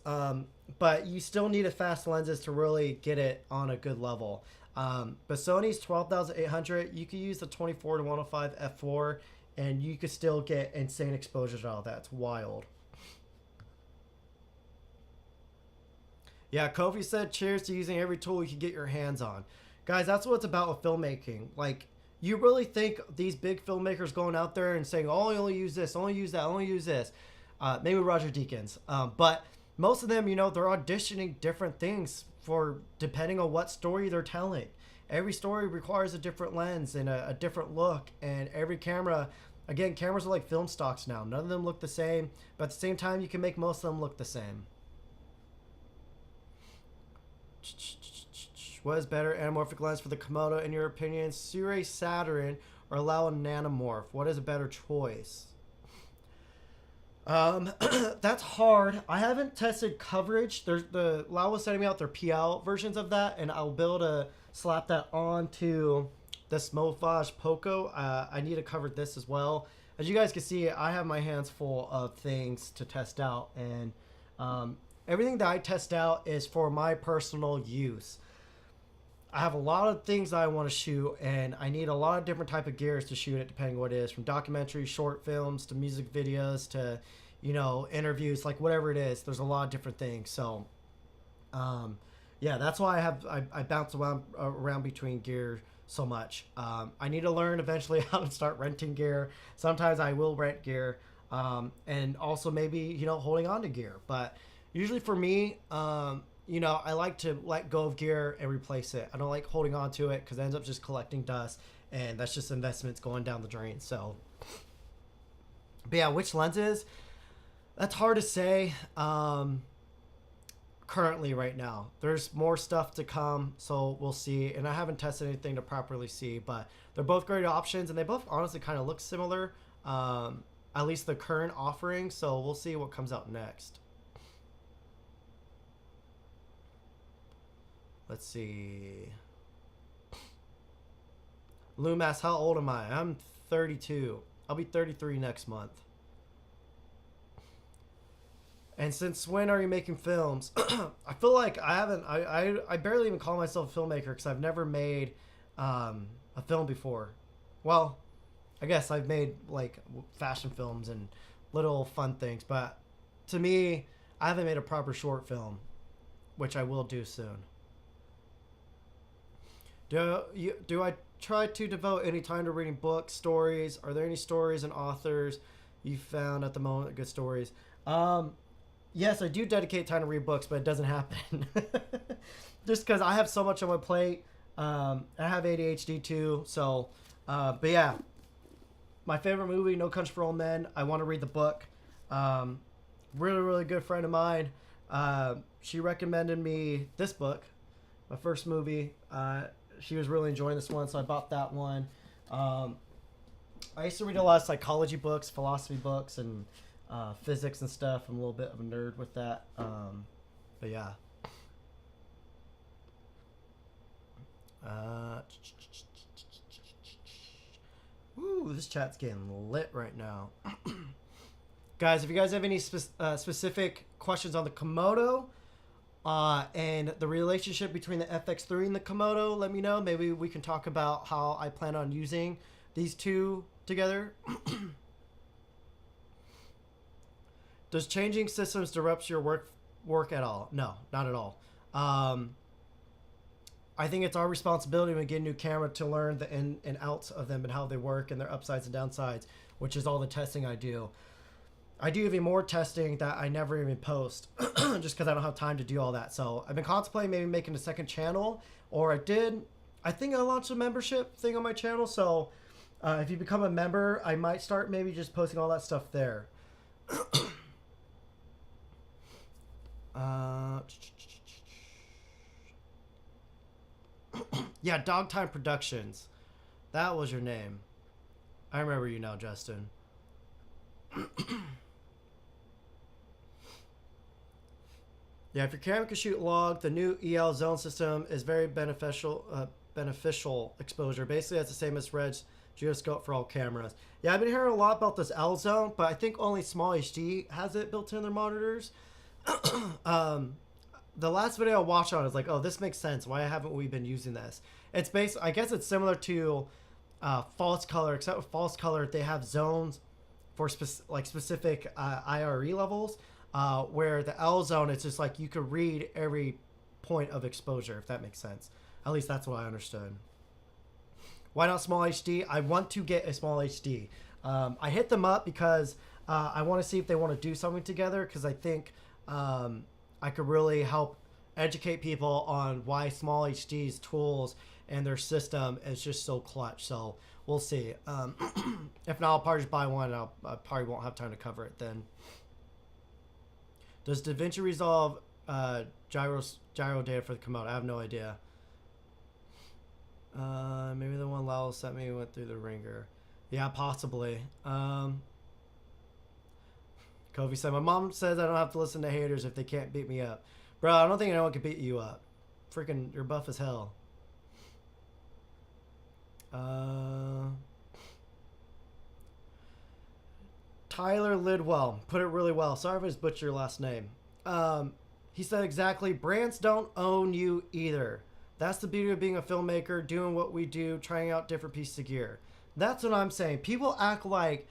But you still need a fast lenses to really get it on a good level. But Sony's 12,800, you could use the 24 to 105 f4, and you could still get insane exposures out of that. It's wild. Yeah, Kofi said, cheers to using every tool you can get your hands on. Guys, that's what it's about with filmmaking. Like, you really think these big filmmakers going out there and saying, oh, I only use this, only use that, only use this. Maybe Roger Deakins. But most of them, they're auditioning different things for depending on what story they're telling. Every story requires a different lens and a different look, and every camera, again, cameras are like film stocks now. None of them look the same, but at the same time, you can make most of them look the same. What is better, anamorphic lens for the Komodo in your opinion? Sirui Saturn or Laowa Nanomorph? What is a better choice? That's hard. I haven't tested coverage. There's the Laowa sending me out their PL versions of that, and I'll be able to slap that onto the Smofage Poco. I need to cover this as well. As you guys can see, I have my hands full of things to test out, and everything that I test out is for my personal use. I have a lot of things that I want to shoot, and I need a lot of different type of gears to shoot it, depending on what it is, from documentaries, short films, to music videos, to, interviews, like whatever it is. There's a lot of different things. So, yeah, that's why I bounce around between gear so much. I need to learn eventually how to start renting gear. Sometimes I will rent gear, and also maybe, holding on to gear. But usually for me, I like to let go of gear and replace it. I don't like holding on to it because it ends up just collecting dust, and that's just investments going down the drain. So, but yeah, which lenses? That's hard to say. Currently, right now, there's more stuff to come, so we'll see. And I haven't tested anything to properly see, but they're both great options, and they both honestly kind of look similar. At least the current offering. So we'll see what comes out next. Let's see. Loomass, how old am I? I'm 32. I'll be 33 next month. And since when are you making films? I feel like I barely even call myself a filmmaker because I've never made a film before. Well, I guess I've made like fashion films and little fun things, but to me, I haven't made a proper short film, which I will do soon. Do I try to devote any time to reading books, stories? Are there any stories and authors you found at the moment good stories? Yes, I do dedicate time to read books, but it doesn't happen. Just because I have so much on my plate. I have ADHD too, so but yeah. My favorite movie, No Country for Old Men. I want to read the book. Really, really good friend of mine She recommended me this book, my first movie. She was really enjoying this one, so I bought that one. I used to read a lot of psychology books, philosophy books, and physics and stuff. I'm a little bit of a nerd with that. But yeah. Woo, this chat's getting lit right now. Guys, if you guys have any specific questions on the Komodo and the relationship between the FX3 and the Komodo, let me know. Maybe we can talk about how I plan on using these two together. Does changing systems disrupt your work at all? No, not at all. I think it's our responsibility when we get a new camera to learn the in and outs of them and how they work and their upsides and downsides, which is all the testing I do. I do even more testing that I never even post just because I don't have time to do all that. So I've been contemplating maybe making a second channel, or I think I launched a membership thing on my channel. So if you become a member, I might start maybe just posting all that stuff there. Yeah, Dogtime Productions. That was your name. I remember you now, Justin. Yeah, if your camera can shoot log, the new EL zone system is very beneficial exposure. Basically, that's the same as Red's Geoscope for all cameras. Yeah, I've been hearing a lot about this L zone, but I think only Small HD has it built in their monitors. The last video I watched on is like, oh, this makes sense. Why haven't we been using this? It's I guess it's similar to false color, except with false color, they have zones for specific IRE levels. Where the L zone, it's just like you could read every point of exposure, if that makes sense. At least that's what I understood. Why not Small HD? I want to get a Small HD. I hit them up because I want to see if they want to do something together, because I think I could really help educate people on why Small HD's tools and their system is just so clutch. So we'll see. If not, I'll probably just buy one. I probably won't have time to cover it then. Does DaVinci resolve gyro data for the Komodo? I have no idea. Maybe the one Lowell sent me went through the ringer. Yeah, possibly. Kofi said, my mom says I don't have to listen to haters if they can't beat me up. Bro, I don't think anyone can beat you up. Freaking, you're buff as hell. Tyler Lidwell put it really well. Sorry if I just butchered your last name. He said exactly, brands don't own you either. That's the beauty of being a filmmaker, doing what we do, trying out different pieces of gear. That's what I'm saying. People act like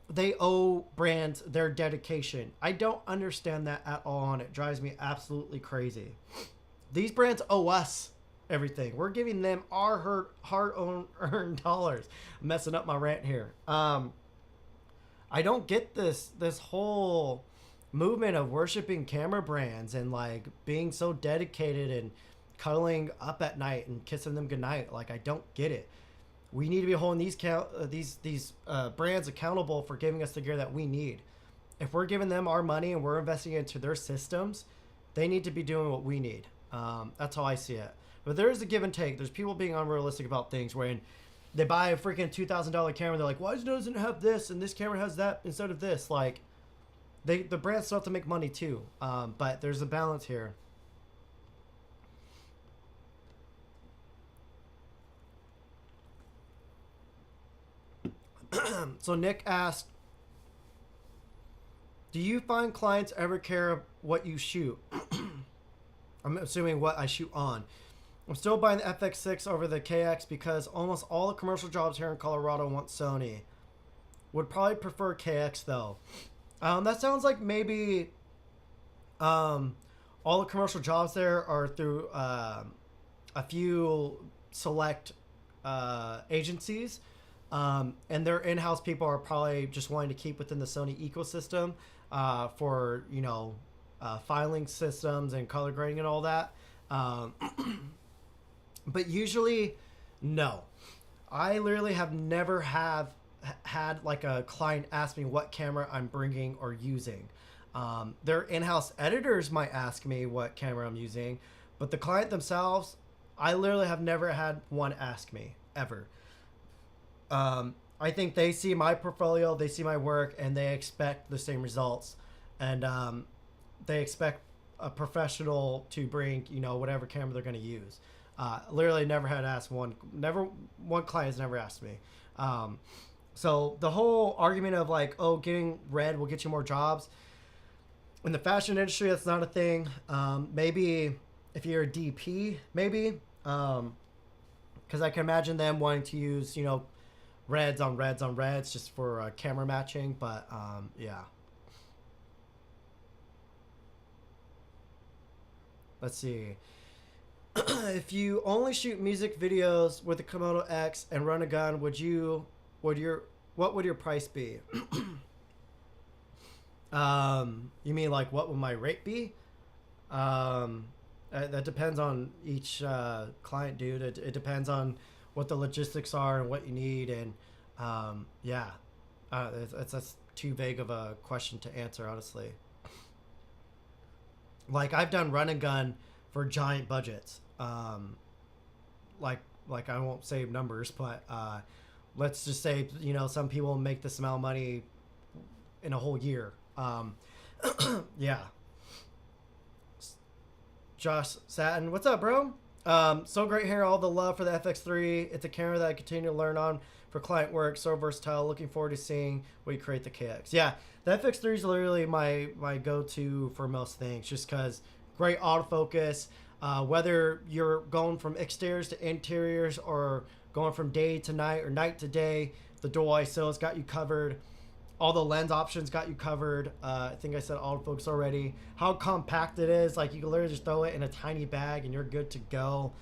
they owe brands their dedication. I don't understand that at all, and it drives me absolutely crazy. These brands owe us everything. We're giving them our hard-earned dollars. I'm messing up my rant here. I don't get this whole movement of worshiping camera brands and like being so dedicated and cuddling up at night and kissing them goodnight. Like, I don't get it. We need to be holding these brands accountable for giving us the gear that we need. If we're giving them our money and we're investing into their systems, they need to be doing what we need. That's how I see it. But there is a give and take. There's people being unrealistic about things when they buy a freaking $2,000 camera. They're like, why doesn't it have this and this camera has that instead of this? Like, the brands still have to make money too. But there's a balance here. So Nick asked, do you find clients ever care what you shoot? I'm assuming what I shoot on. I'm still buying the FX6 over the KX because almost all the commercial jobs here in Colorado want Sony. Would probably prefer KX though. That sounds like maybe all the commercial jobs there are through a few select agencies. And their in-house people are probably just wanting to keep within the Sony ecosystem for, you know, filing systems and color grading and all that. But usually, no. I literally have never had like a client ask me what camera I'm bringing or using. Their in-house editors might ask me what camera I'm using, but the client themselves, I literally have never had one ask me ever. I think they see my portfolio, they see my work, and they expect the same results, and they expect a professional to bring whatever camera they're going to use. Literally never had asked one client has never asked me. So the whole argument of like, oh, getting red will get you more jobs in the fashion industry, that's not a thing. Maybe if you're a DP, maybe because I can imagine them wanting to use reds on reds on reds just for camera matching. But yeah. Let's see. If you only shoot music videos with the Komodo X and run a gun, what would your price be? You mean like what would my rate be? That depends on each client, dude. It depends on what the logistics are and what you need, and yeah, that's too vague of a question to answer, honestly. Like I've done run and gun for giant budgets. Like I won't say numbers, but let's just say some people make this amount of money in a whole year. Yeah. Josh Satin, what's up, bro? So great here. All the love for the FX3. It's a camera that I continue to learn on for client work. So versatile. Looking forward to seeing what you create the KX. Yeah, the FX3 is literally my go-to for most things, just because great autofocus. Whether you're going from exteriors to interiors or going from day to night or night to day, the dual ISO's got you covered. All the lens options got you covered. I think I said autofocus already. How compact it is. Like you can literally just throw it in a tiny bag and you're good to go.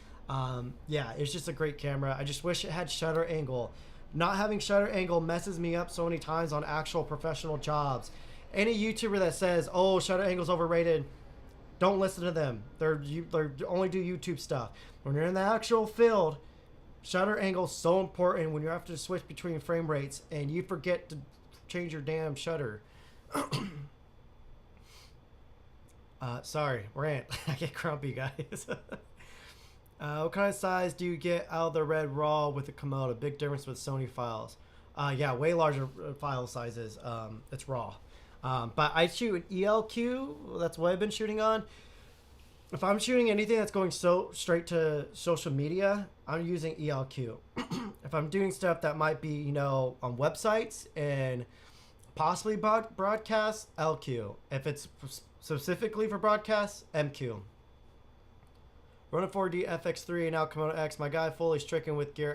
Yeah, it's just a great camera. I just wish it had shutter angle. Not having shutter angle messes me up so many times on actual professional jobs. Any YouTuber that says, oh, shutter angle's overrated, don't listen to them. They're only do YouTube stuff. When you're in the actual field, shutter angle's so important when you have to switch between frame rates and you forget to change your damn shutter. Sorry, rant. I get grumpy, guys. What kind of size do you get out of the Red RAW with the Komodo? Big difference with Sony files. Yeah, way larger file sizes. It's RAW. But I shoot an ELQ. That's what I've been shooting on. If I'm shooting anything that's going straight to social media, I'm using ELQ. If I'm doing stuff that might be, on websites and possibly broadcast, LQ. If it's specifically for broadcast, MQ. Running 4D FX3 and now Komodo X. My guy fully stricken with gear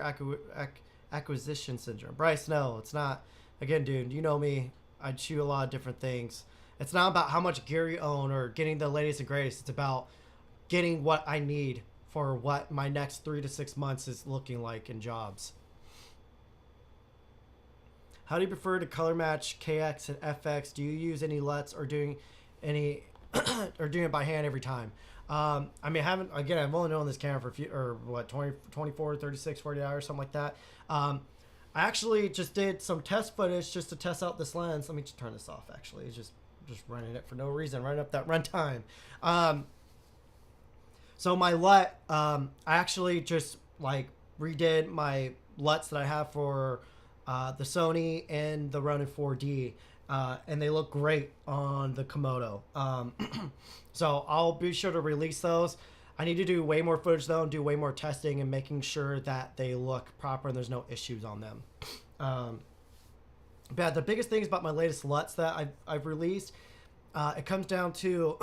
acquisition syndrome. Bryce, no, it's not. Again, dude, you know me. I shoot a lot of different things. It's not about how much gear you own or getting the latest and greatest. It's about getting what I need for what my next 3 to 6 months is looking like in jobs. How do you prefer to color match KX and FX? Do you use any LUTs or doing any or doing it by hand every time? I mean, I've only known this camera for 24, 36, 40 hours, something like that. I actually just did some test footage just to test out this lens. Let me just turn this off, actually. It's just running it for no reason, running up that runtime. So my LUT, I actually just redid my LUTs that I have for the Sony and the Ronin 4D, and they look great on the Komodo. So I'll be sure to release those. I need to do way more footage though and do way more testing and making sure that they look proper and there's no issues on them. But the biggest things about my latest LUTs that I've released, it comes down to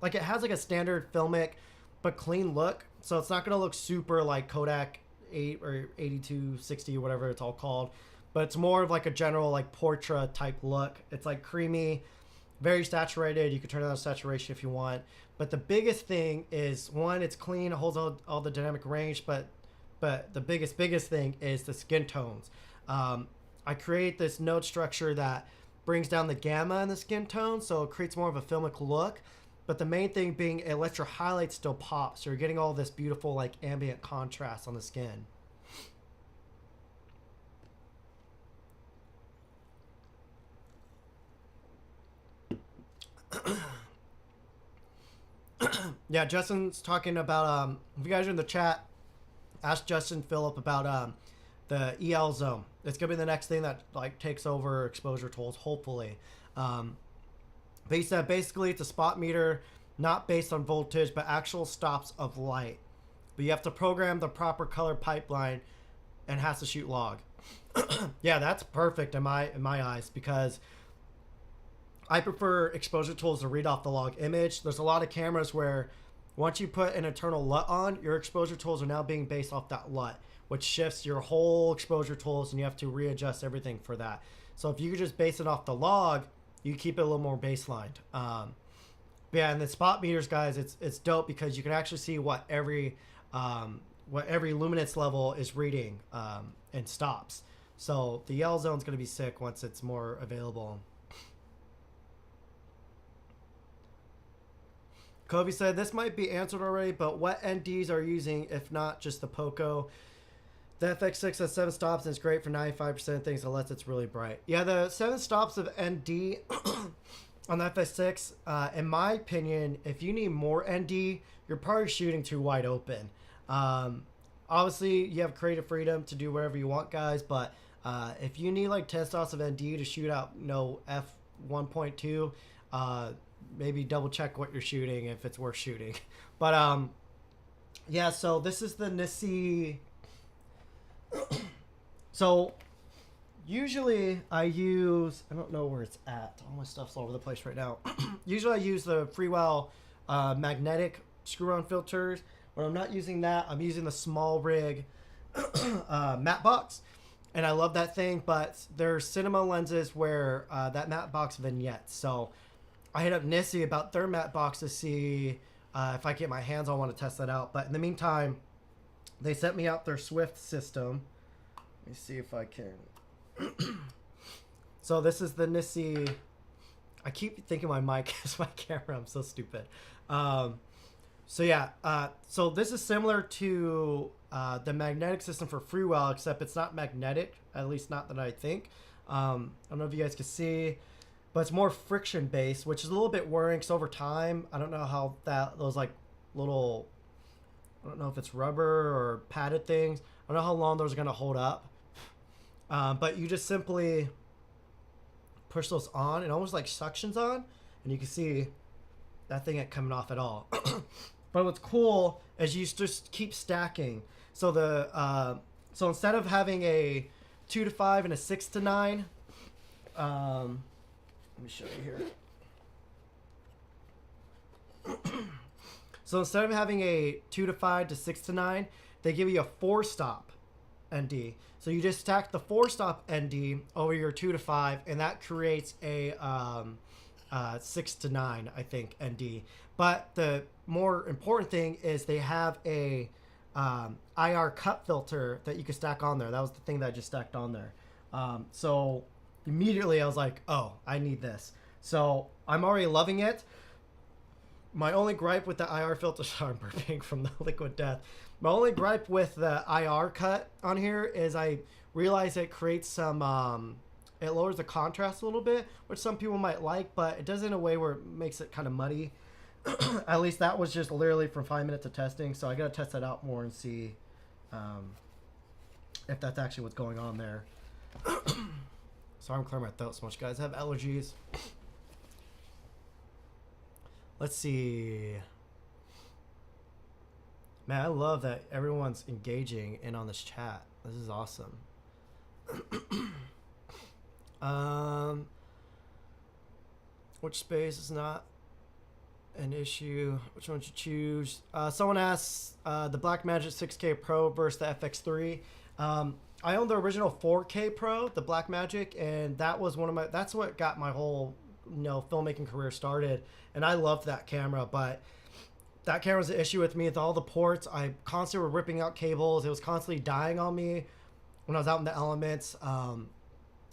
it has a standard filmic but clean look. So it's not going to look super like Kodak 8 or 8260 or whatever it's all called. But it's more of a general portrait type look. It's creamy, very saturated. You can turn on the saturation if you want. But the biggest thing is, one, it's clean, it holds all the dynamic range, but the biggest thing is the skin tones. I create this node structure that brings down the gamma in the skin tone, so it creates more of a filmic look. But the main thing being it lets your highlights still pop, so you're getting all this beautiful ambient contrast on the skin. Yeah, Justin's talking about if you guys are in the chat, ask Justin Phillip about the EL zone. It's gonna be the next thing that like takes over exposure tools, hopefully. But he said basically it's a spot meter, not based on voltage, but actual stops of light. But you have to program the proper color pipeline and has to shoot log. Yeah, that's perfect in my eyes, because I prefer exposure tools to read off the log image. There's a lot of cameras where once you put an internal LUT on, your exposure tools are now being based off that LUT, which shifts your whole exposure tools, and you have to readjust everything for that. So if you could just base it off the log, you keep it a little more baselined. Yeah, and the spot meters, guys, it's dope because you can actually see what every luminance level is reading and stops. So the yellow zone is going to be sick once it's more available. Kobe said, this might be answered already, but what NDs are you using if not just the Poco? The FX6 has 7 stops and it's great for 95% of things unless it's really bright. Yeah, the 7 stops of ND on the FX6, in my opinion, if you need more ND, you're probably shooting too wide open. Obviously, you have creative freedom to do whatever you want, guys, but if you need like 10 stops of ND to shoot out, f1.2, maybe double check what you're shooting if it's worth shooting. But yeah, so this is the Nissi. So usually I use, I don't know where it's at, all my stuff's all over the place right now. Usually I use the Freewell magnetic screw-on filters. When I'm not using that, I'm using the small rig matte box, and I love that thing. But there's cinema lenses where that matte box vignettes, so I hit up Nissi about their matte box to see if I get my hands on one to test that out. But in the meantime, they sent me out their Swift system. Let me see if I can. So this is the Nissi. I keep thinking my mic is my camera. I'm so stupid. So yeah, so this is similar to the magnetic system for Freewell, except it's not magnetic, at least not that I think. I don't know if you guys can see, but it's more friction based, which is a little bit worrying because over time, I don't know how those like little, I don't know if it's rubber or padded things. I don't know how long those are going to hold up. But you just simply push those on and almost like suctions on, and you can see that thing ain't coming off at all. But what's cool is you just keep stacking. So the so instead of having a 2 to 5 and a 6 to 9, let me show you here. So instead of having a 2 to 5 to 6 to 9, they give you a 4-stop ND. So you just stack the 4-stop ND over your 2 to 5, and that creates a 6 to 9, I think, ND. But the more important thing is they have a IR cut filter that you can stack on there. That was the thing that I just stacked on there. So immediately I was like, oh, I need this. So I'm already loving it. My only gripe with the IR filter, sorry, I'm burping from the liquid death. My only gripe with the IR cut on here is I realize it creates some, it lowers the contrast a little bit, which some people might like, but it does it in a way where it makes it kind of muddy. At least that was just literally from 5 minutes of testing, so I gotta test that out more and see if that's actually what's going on there. Sorry, I'm clearing my throat so much, guys. I have allergies. Let's see. Man, I love that everyone's engaging in on this chat. This is awesome. Which space is not an issue? Which one should you choose? Someone asks the Blackmagic 6K Pro versus the FX3. I own the original 4K Pro, the Blackmagic, and that was one of my. That's what got my whole filmmaking career started, and I loved that camera. But that camera was an issue with me with all the ports. I constantly were ripping out cables. It was constantly dying on me when I was out in the elements.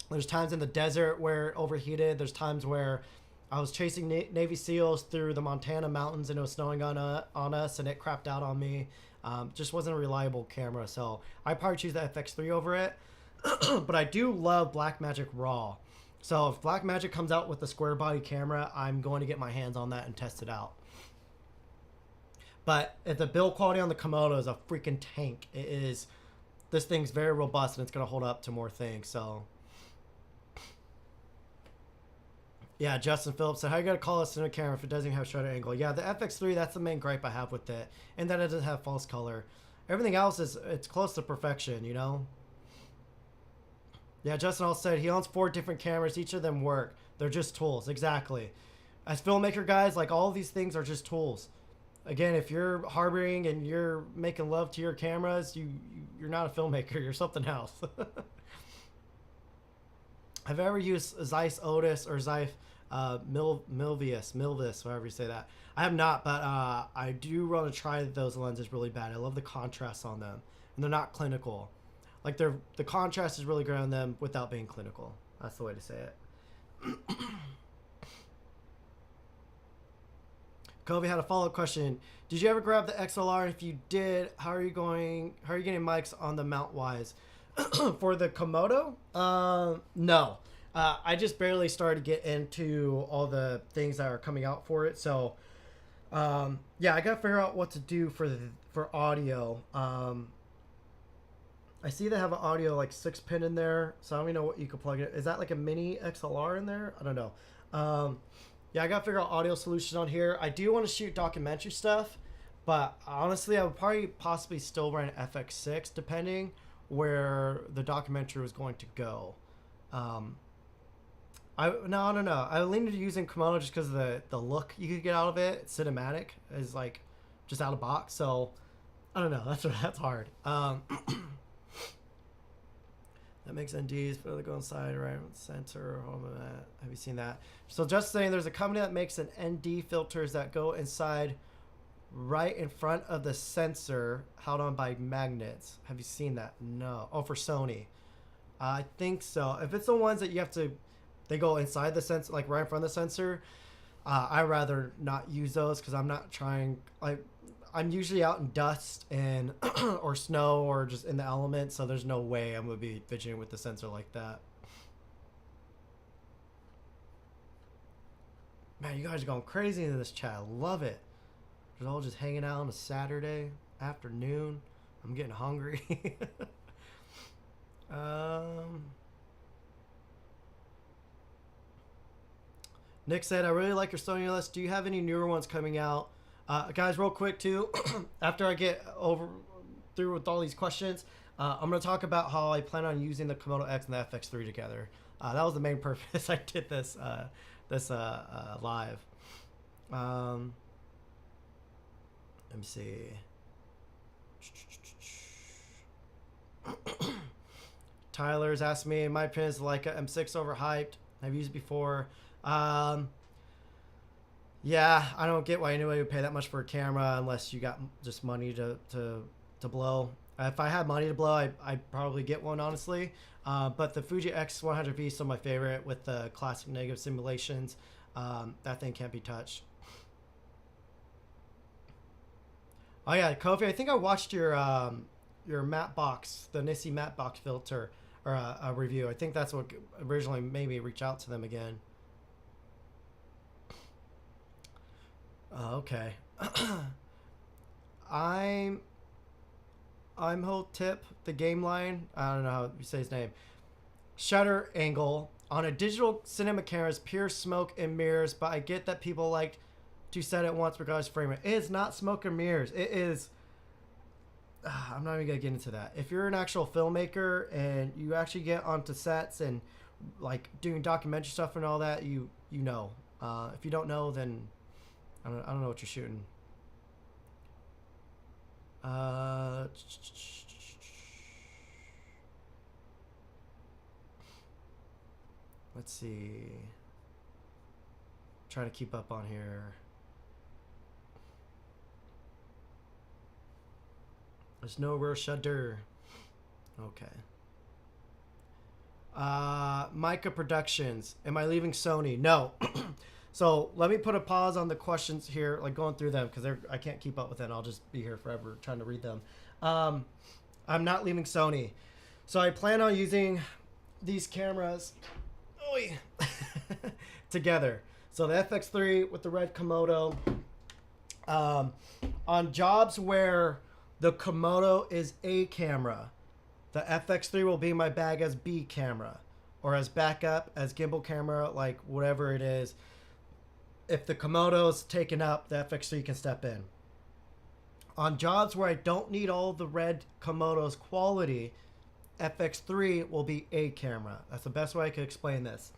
There's times in the desert where it overheated. There's times where I was chasing Navy SEALs through the Montana mountains and it was snowing on us and it crapped out on me. Just wasn't a reliable camera, so I'd probably choose the FX3 over it. But I do love Blackmagic RAW. So if Blackmagic comes out with a square body camera, I'm going to get my hands on that and test it out. But if the build quality on the Komodo is a freaking tank, it is. This thing's very robust and it's going to hold up to more things. So yeah, Justin Phillips said, how you going to call a cinema camera if it doesn't even have shutter angle? Yeah, the FX3, that's the main gripe I have with it. And that it doesn't have false color. Everything else it's close to perfection, you know? Yeah, Justin also said he owns 4 different cameras. Each of them work. They're just tools. Exactly. As filmmaker guys, like all of these things are just tools. Again, if you're harboring and you're making love to your cameras, you're not a filmmaker. You're something else. Have you ever used Zeiss Otis or Zeiss Milvius, however you say that? I have not, but I do want to try those lenses really bad. I love the contrast on them, and they're not clinical. Like the contrast is really good on them without being clinical. That's the way to say it. Kobe had a follow-up question. Did you ever grab the XLR? If you did, how are you getting mics on the mount wise? For the Komodo? No. I just barely started to get into all the things that are coming out for it. So, yeah, I got to figure out what to do for audio. I see they have an audio like 6-pin in there, so I don't even know what you could plug in. Is that like a mini XLR in there? I don't know. Yeah, I got to figure out audio solutions on here. I do want to shoot documentary stuff, but honestly, I would probably possibly still run an FX6 depending where the documentary was going to go. I don't know. I leaned into using Komodo just because of the look you could get out of it. It's cinematic, is like just out of box. So I don't know. That's hard. That makes NDs, but they go inside right with the sensor. Have you seen that? So just saying, there's a company that makes an ND filters that go inside right in front of the sensor, held on by magnets. Have you seen that? No. Oh, for Sony. I think so. If it's the ones that you have to, they go inside the sensor, like right in front of the sensor. I'd rather not use those because I'm not trying. I'm usually out in dust and or snow or just in the elements, so there's no way I'm gonna be fidgeting with the sensor like that. Man, you guys are going crazy into this chat. I love it. We're all just hanging out on a Saturday afternoon. I'm getting hungry. Nick said, I really like your Sony list. Do you have any newer ones coming out? Guys, real quick too, after I get through with all these questions, I'm going to talk about how I plan on using the Komodo X and the FX3 together. That was the main purpose I did this live. Let me see. Tyler's asked me, in my opinion, is Leica M6 overhyped? I've used it before. Yeah, I don't get why anybody would pay that much for a camera unless you got just money to blow. If I had money to blow, I'd probably get one, honestly. But the Fuji X100V is still my favorite with the classic negative simulations. That thing can't be touched. Oh yeah, Kofi, I think I watched your matte box, the Nissi matte box filter, or a review. I think that's what originally made me reach out to them again. Okay. I'm Hotep, the game line. I don't know how you say his name. Shutter angle on a digital cinema camera is pure smoke and mirrors, but I get that people like to set it once regardless of frame rate. It is not smoke and mirrors. It is. I'm not even gonna get into that. If you're an actual filmmaker and you actually get onto sets and like doing documentary stuff and all that, you know. If you don't know, then I don't know what you're shooting. Let's see. Trying to keep up on here. There's no real shutter. Okay. Micah Productions. Am I leaving Sony? No. So let me put a pause on the questions here, like going through them, because I can't keep up with it. I'll just be here forever trying to read them. I'm not leaving Sony. So I plan on using these cameras. boy, together. So the FX3 with the red Komodo. On jobs where the Komodo is A camera, the FX3 will be my bag as B camera, or as backup, as gimbal camera, like whatever it is. If the Komodo's taken up, the FX3 can step in. On jobs where I don't need all the red Komodo's quality, FX3 will be A camera. That's the best way I could explain this.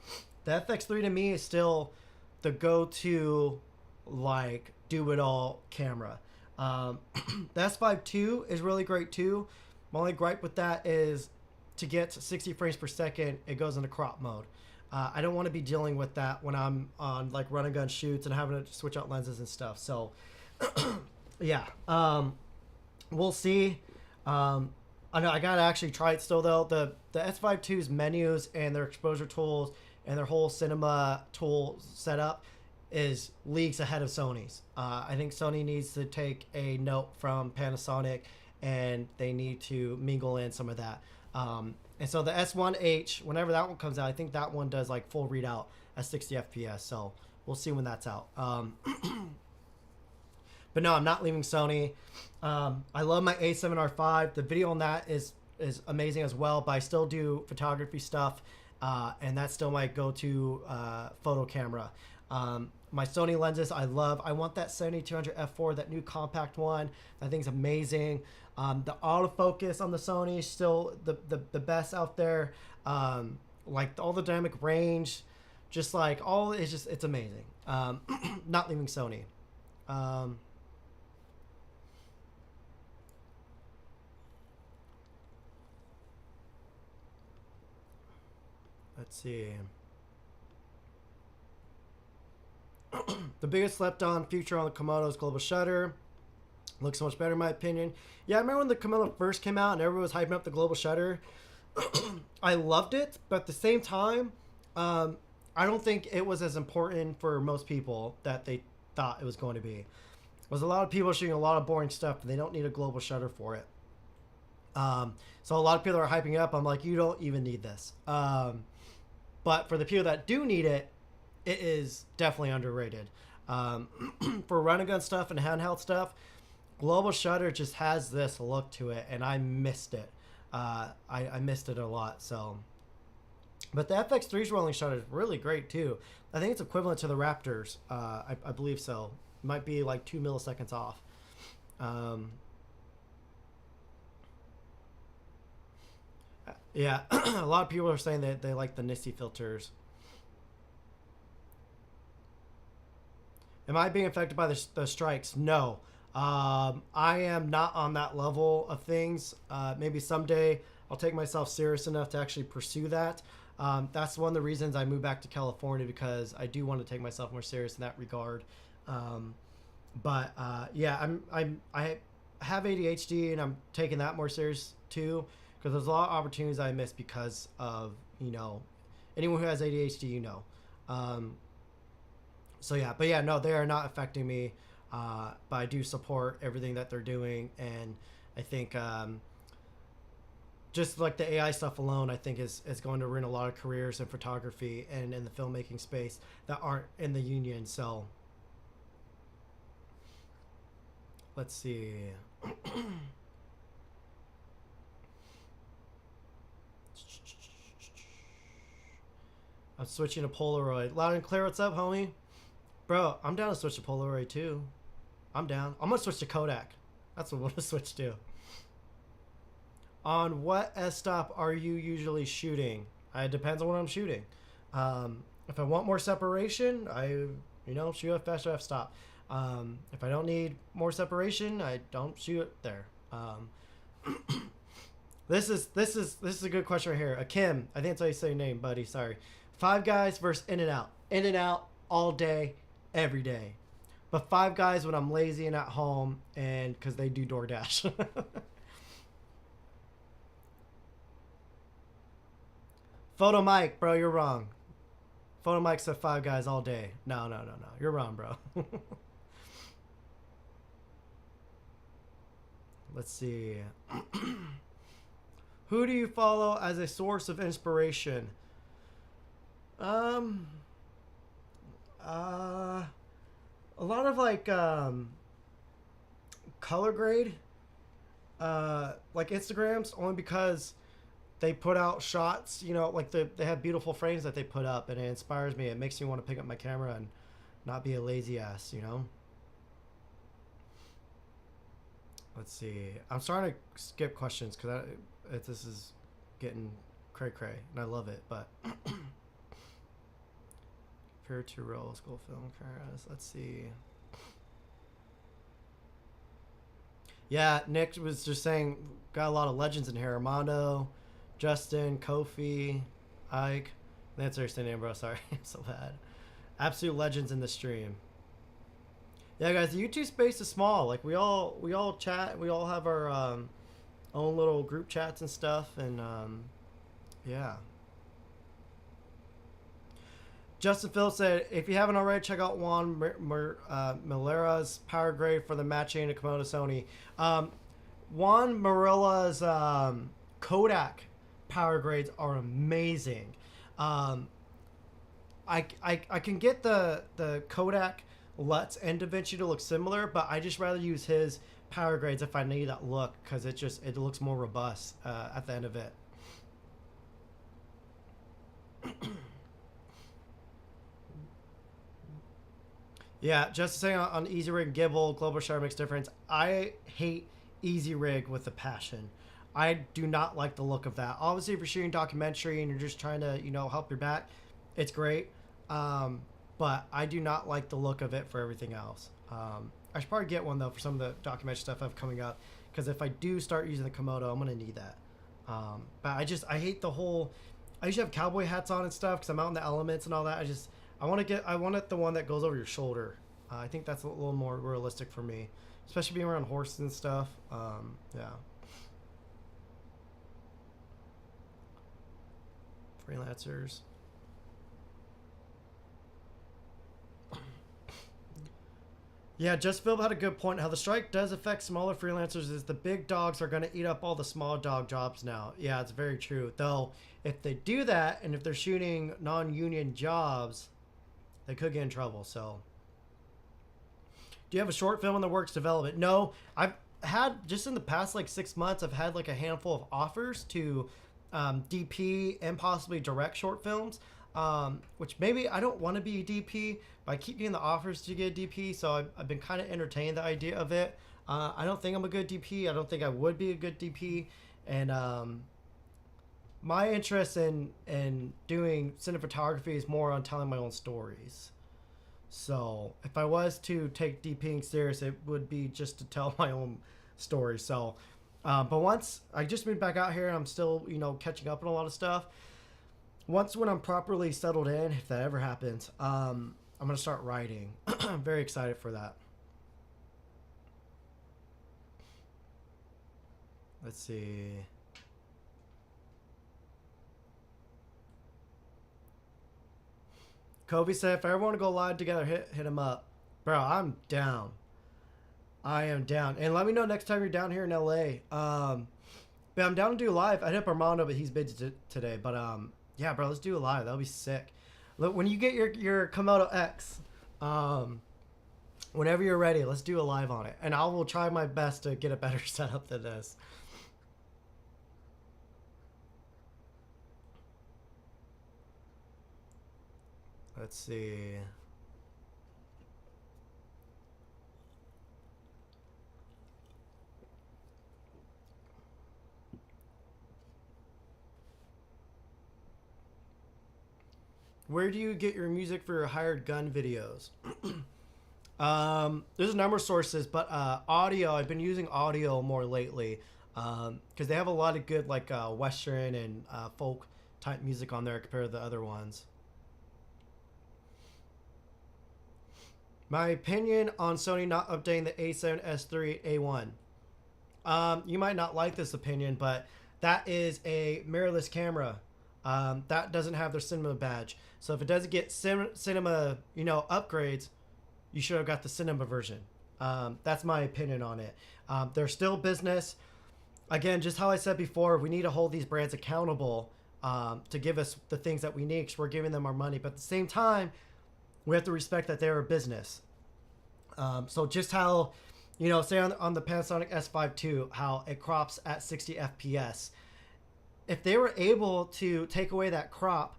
The FX3 to me is still the go-to, like, do-it-all camera. The S5 II is really great too. My only gripe with that is to get 60 frames per second, it goes into crop mode. I don't want to be dealing with that when I'm on like run and gun shoots and having to switch out lenses and stuff. So yeah, we'll see. I know I gotta actually try it still though. The S5 II's menus and their exposure tools and their whole cinema tool setup is leagues ahead of Sony's. I think Sony needs to take a note from Panasonic, and they need to mingle in some of that. And so the S1H, whenever that one comes out, I think that one does like full readout at 60 FPS. So we'll see when that's out. But no, I'm not leaving Sony. I love my A7R5. The video on that is amazing as well, but I still do photography stuff, and that's still my go-to photo camera. My Sony lenses I love. I want that 7200 f4, that new compact one. That thing's amazing. The autofocus on the Sony is still the best out there. Like all the dynamic range, just like all, it's amazing. Not leaving Sony. Let's see. The biggest slept on feature on the Komodo is global shutter. Looks so much better in my opinion. Yeah, I remember when the Komodo first came out and everyone was hyping up the global shutter. I loved it, but at the same time, I don't think it was as important for most people that they thought it was going to be. There's a lot of people shooting a lot of boring stuff, and they don't need a global shutter for it. So a lot of people are hyping it up. I'm like, you don't even need this. But for the people that do need it, it is definitely underrated. For run and gun stuff and handheld stuff, global shutter just has this look to it, and I missed it. I missed it a lot. So, but the FX3's rolling shutter is really great too. I think it's equivalent to the Raptors. I believe so. It might be like 2 milliseconds off. Yeah, a lot of people are saying that they like the NIST filters. Am I being affected by the strikes? No. I am not on that level of things. Maybe someday I'll take myself serious enough to actually pursue that. That's one of the reasons I moved back to California, because I do want to take myself more serious in that regard. Yeah, I have ADHD, and I'm taking that more serious too, because there's a lot of opportunities I miss because of, anyone who has ADHD, So yeah, but yeah, no, they are not affecting me. But I do support everything that they're doing, and I think just like the AI stuff alone, I think is going to ruin a lot of careers in photography and in the filmmaking space that aren't in the union. So let's see. I'm switching to Polaroid. Loud and clear, what's up, homie? Bro, I'm down to switch to Polaroid too. I'm down. I'm gonna switch to Kodak. That's what I'm gonna switch to. On what s-stop are you usually shooting? It depends on what I'm shooting. If I want more separation, I shoot a faster f-stop. If I don't need more separation, I don't shoot it there. This is a good question right here. Kim, I think that's how you say your name, buddy. Sorry. Five Guys versus In-N-Out. In-N-Out all day, every day. But Five Guys when I'm lazy and at home, and because they do DoorDash. Photo Mike, bro, you're wrong. Photo Mike said Five Guys all day. No. You're wrong, bro. Let's see. Who do you follow as a source of inspiration? Um, uh, a lot of like color grade, like Instagrams, only because they put out shots, you know, like they have beautiful frames that they put up, and it inspires me. It makes me want to pick up my camera and not be a lazy ass, you know. Let's see. I'm starting to skip questions because this is getting cray cray, and I love it. But compared to real school film cameras, let's see. Yeah, Nick was just saying, got a lot of legends in here. Armando, Justin, Kofi, Ike. That's their name, bro. Sorry, I'm so bad. Absolute legends in the stream. Yeah, guys, the YouTube space is small. Like we all chat. We all have our own little group chats and stuff, and yeah. Justin Phil said, if you haven't already, check out Juan Malera's power grade for the matching to Komodo Sony. Juan Marilla's Kodak power grades are amazing. I can get the Kodak LUTs and DaVinci to look similar, but I just rather use his power grades if I need that look, because it looks more robust at the end of it. Yeah, just saying on Easy Rig, Gibble, Global Shutter makes difference. I hate Easy Rig with a passion. I do not like the look of that. Obviously, if you're shooting documentary and you're just trying to, you know, help your back, it's great. But I do not like the look of it for everything else. I should probably get one, though, for some of the documentary stuff I have coming up, because if I do start using the Komodo, I'm going to need that. But I hate the whole... I usually have cowboy hats on and stuff because I'm out in the elements and all that. I want it the one that goes over your shoulder. I think that's a little more realistic for me, especially being around horses and stuff. Yeah. Freelancers. Yeah, Just Phil had a good point. How the strike does affect smaller freelancers is the big dogs are going to eat up all the small dog jobs now. Yeah, it's very true. Though, if they do that, and if they're shooting non-union jobs, they could get in trouble. So, do you have a short film in the works development? No, I've had, just in the past like 6 months, I've had like a handful of offers to DP and possibly direct short films. Which maybe I don't want to be a DP, but I keep getting the offers to get a DP, so I've been kind of entertaining the idea of it. I don't think I'm a good DP. I don't think I would be a good DP. And my interest in doing cinematography is more on telling my own stories. So if I was to take DPing serious, it would be just to tell my own story. So, but once I just moved back out here, and I'm still, you know, catching up on a lot of stuff. Once when I'm properly settled in, if that ever happens, I'm going to start writing. I'm very excited for that. Let's see. Kobe said, if I ever want to go live together, hit him up. Bro, I'm down. I am down. And let me know next time you're down here in LA. But I'm down to do live. I hit up Armando, but he's busy today. But yeah, bro, let's do it live. That'll be sick. Look, when you get your Komodo X, whenever you're ready, let's do a live on it. And I will try my best to get a better setup than this. Let's see. Where do you get your music for your hired gun videos? There's a number of sources, but audio, I've been using audio more lately because they have a lot of good like Western and folk type music on there compared to the other ones. My opinion on Sony not updating the A7S III A1. You might not like this opinion, but that is a mirrorless camera. That doesn't have their cinema badge. So if it doesn't get cinema, you know, upgrades, you should have got the cinema version. That's my opinion on it. They're still business. Again, just how I said before, we need to hold these brands accountable. to give us the things that we need because we're giving them our money. But at the same time, we have to respect that they're a business. So just how, say on the Panasonic S5 II, how it crops at 60 FPS. If they were able to take away that crop,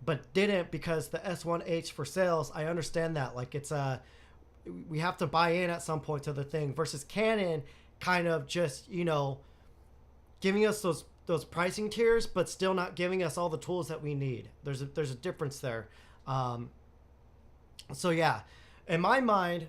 but didn't because the S1H for sales, I understand that. Like we have to buy in at some point to the thing versus Canon kind of just, giving us those pricing tiers, but still not giving us all the tools that we need. There's a difference there. So yeah, in my mind,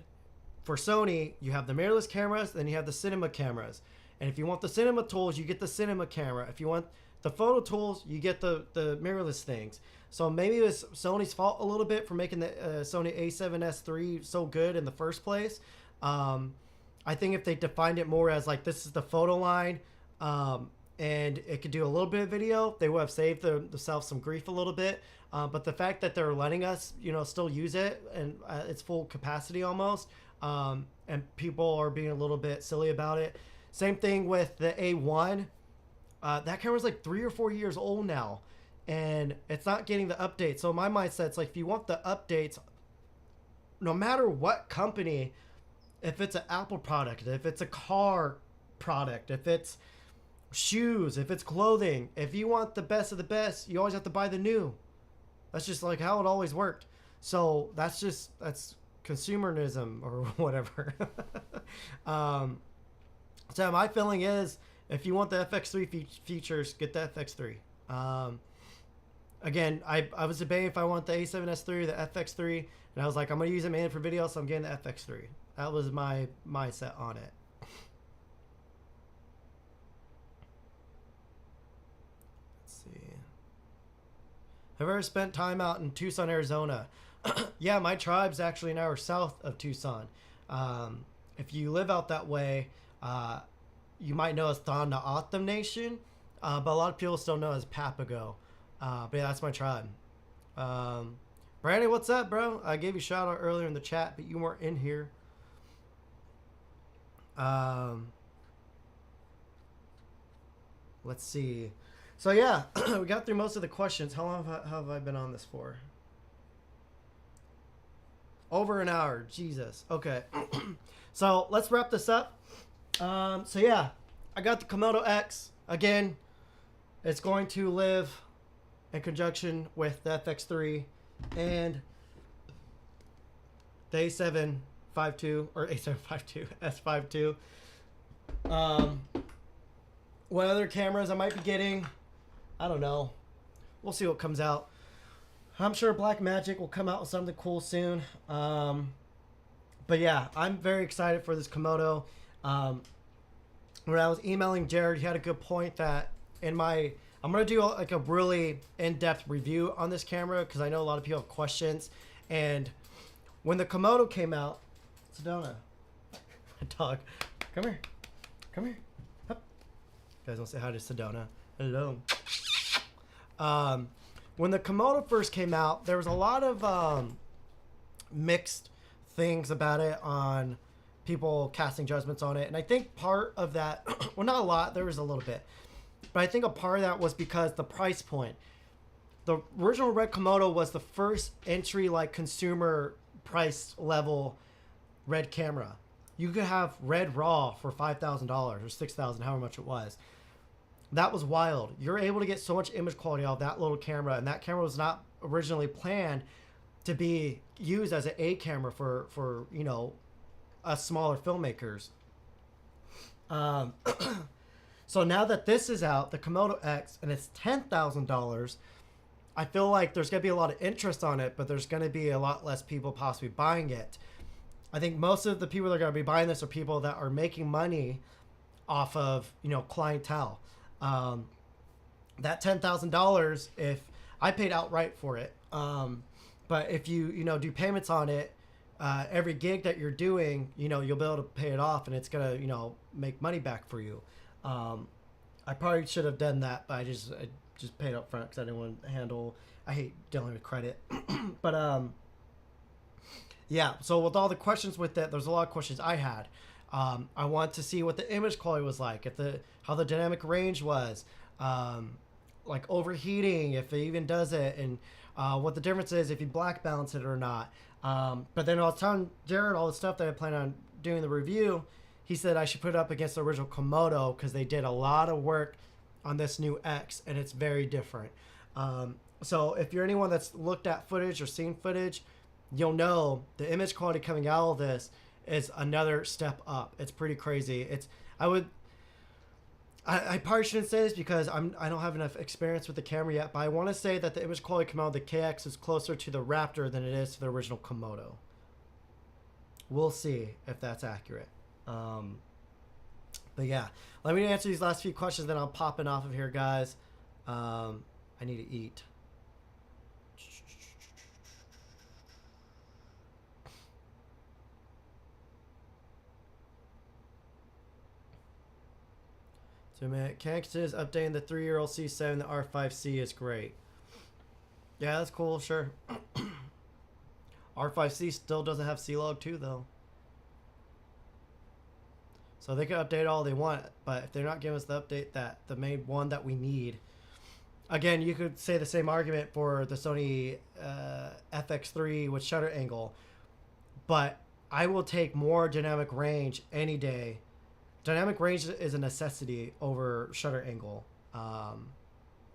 for Sony, you have the mirrorless cameras, then you have the cinema cameras. And if you want the cinema tools, you get the cinema camera. If you want the photo tools, you get the mirrorless things. So maybe it was Sony's fault a little bit for making the Sony a7S III so good in the first place. I think if they defined it more as like this is the photo line, and it could do a little bit of video, they would have saved themselves some grief a little bit. But the fact that they're letting us, still use it and its full capacity almost, and people are being a little bit silly about it. Same thing with the A1. That camera's like 3 or 4 years old now, and it's not getting the updates. So my mindset's like, if you want the updates, no matter what company, if it's an Apple product, if it's a car product, if it's shoes, if it's clothing, if you want the best of the best, you always have to buy the new. That's just like how it always worked. So that's consumerism or whatever. So my feeling is, if you want the FX3 features, get the FX3. Again, I was debating if I want the A7S III or the FX3, and I was like, I'm going to use it mainly for video, so I'm getting the FX3. That was my mindset on it. Let's see. Have I ever spent time out in Tucson, Arizona? Yeah, my tribe's actually an hour south of Tucson. If you live out that way, you might know as Thona'atham Nation, but a lot of people still know as Papago. But yeah, that's my tribe. Brandon, what's up, bro? I gave you a shout out earlier in the chat, but you weren't in here. Let's see. So yeah, we got through most of the questions. How long have I been on this for? Over an hour. Jesus. Okay. So let's wrap this up. So yeah, I got the Komodo X. Again, it's going to live in conjunction with the FX3 and the A752 or A752 S5 II. What other cameras I might be getting? I don't know. We'll see what comes out. I'm sure Blackmagic will come out with something cool soon. But yeah, I'm very excited for this Komodo. When I was emailing Jared, he had a good point that I'm going to do like a really in-depth review on this camera because I know a lot of people have questions. And when the Komodo came out, Sedona, dog, come here. Hup. You guys want to say hi to Sedona? Hello. When the Komodo first came out, there was a lot of mixed things about it on people casting judgments on it. And I think part of that, well, not a lot, there was a little bit. But I think a part of that was because the price point. The original Red Komodo was the first entry, like, consumer price level Red camera. You could have Red RAW for $5,000 or $6,000, however much it was. That was wild. You're able to get so much image quality out of that little camera, and that camera was not originally planned to be used as an A camera for us smaller filmmakers. So now that this is out, the Komodo X, and it's $10,000, I feel like there's going to be a lot of interest on it, but there's going to be a lot less people possibly buying it. I think most of the people that are going to be buying this are people that are making money off of, clientele. That $10,000, if I paid outright for it, but if you do payments on it, every gig that you're doing, you'll be able to pay it off, and it's gonna make money back for you. I probably should have done that, but I just paid up front because I didn't want to handle. I hate dealing with credit, but yeah. So with all the questions with it, there's a lot of questions I had. I want to see what the image quality was like, how the dynamic range was, like overheating, if it even does it, and what the difference is if you black balance it or not. But then I was telling Jared all the stuff that I plan on doing the review. He said I should put it up against the original Komodo because they did a lot of work on this new X, and it's very different. So if you're anyone that's looked at footage or seen footage, you'll know the image quality coming out of this is another step up. It's pretty crazy. I probably shouldn't say this because I don't have enough experience with the camera yet, but I want to say that the image quality coming out of the KX is closer to the Raptor than it is to the original Komodo. We'll see if that's accurate. But yeah, let me answer these last few questions, then I'm popping off of here, guys. I need to eat. So, man, Cankton is updating the 3-year-old C7. The R5C is great. Yeah, that's cool, sure. R5C still doesn't have C-Log 2, though. So they can update all they want, but if they're not giving us the update that the main one that we need. Again, you could say the same argument for the Sony FX3 with shutter angle, but I will take more dynamic range any day. Dynamic range is a necessity over shutter angle.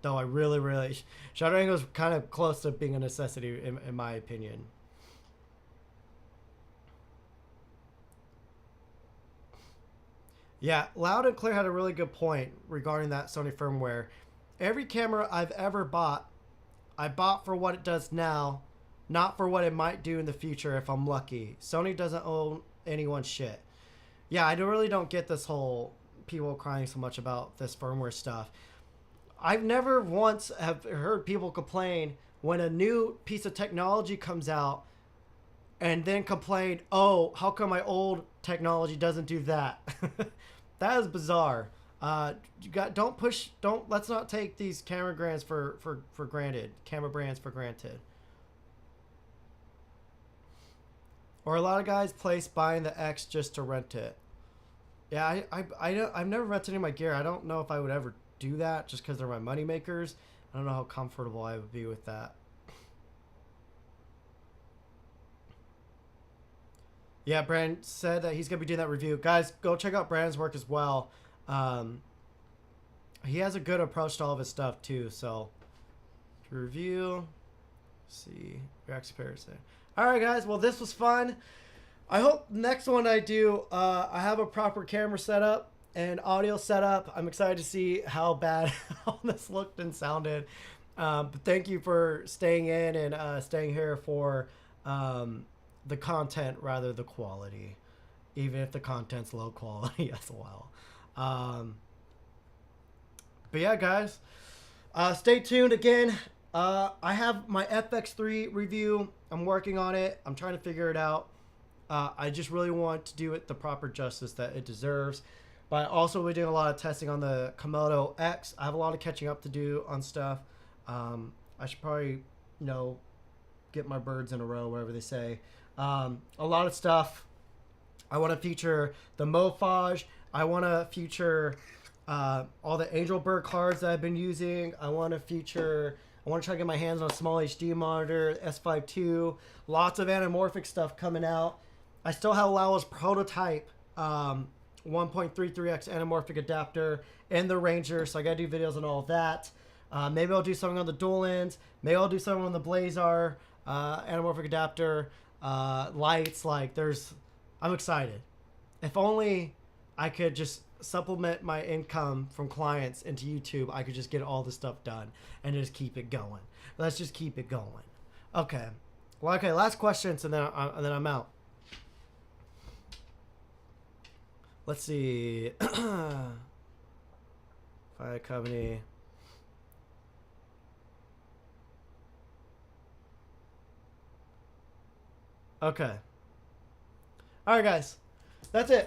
Though I really shutter angle is kind of close to being a necessity in my opinion. Yeah, Loud and Clear had a really good point regarding that Sony firmware. Every camera I've ever bought, I bought for what it does now, not for what it might do in the future if I'm lucky. Sony doesn't own anyone's shit. Yeah, I really don't get this whole people crying so much about this firmware stuff. I've never once have heard people complain when a new piece of technology comes out and then complain, oh, how come my old technology doesn't do that? That is bizarre. Let's not take these camera brands for granted. Camera brands for granted. Or a lot of guys place buying the X just to rent it. Yeah, I've never rented any of my gear. I don't know if I would ever do that just because they're my money makers. I don't know how comfortable I would be with that. Yeah, Brand said that he's going to be doing that review. Guys, go check out Brand's work as well. He has a good approach to all of his stuff, too. So, to review, see, React comparison. All right, guys. Well, this was fun. I hope next one I do, I have a proper camera setup and audio setup. I'm excited to see how bad all this looked and sounded. But thank you for staying in and staying here for the content rather the quality, even if the content's low quality as well. But yeah, guys, stay tuned again. I have my FX3 review. I'm working on it. I'm trying to figure it out. I just really want to do it the proper justice that it deserves. But also we're doing a lot of testing on the Komodo X. I have a lot of catching up to do on stuff. I should probably, get my birds in a row, whatever they say. A lot of stuff. I want to feature the Mofage. I want to feature all the Angel Bird cards that I've been using. I want to try to get my hands on a small HD monitor, S5 II. Lots of anamorphic stuff coming out. I still have Laowa's prototype 1.33x anamorphic adapter and the Ranger, so I got to do videos on all of that. Maybe I'll do something on the dual ends. Maybe I'll do something on the Blazar anamorphic adapter. Lights, I'm excited. If only I could just supplement my income from clients into YouTube, I could just get all this stuff done and just keep it going. Let's just keep it going. Okay. Well, okay, last questions and then I'm out. Let's see. Fire company. Okay. All right, guys. That's it.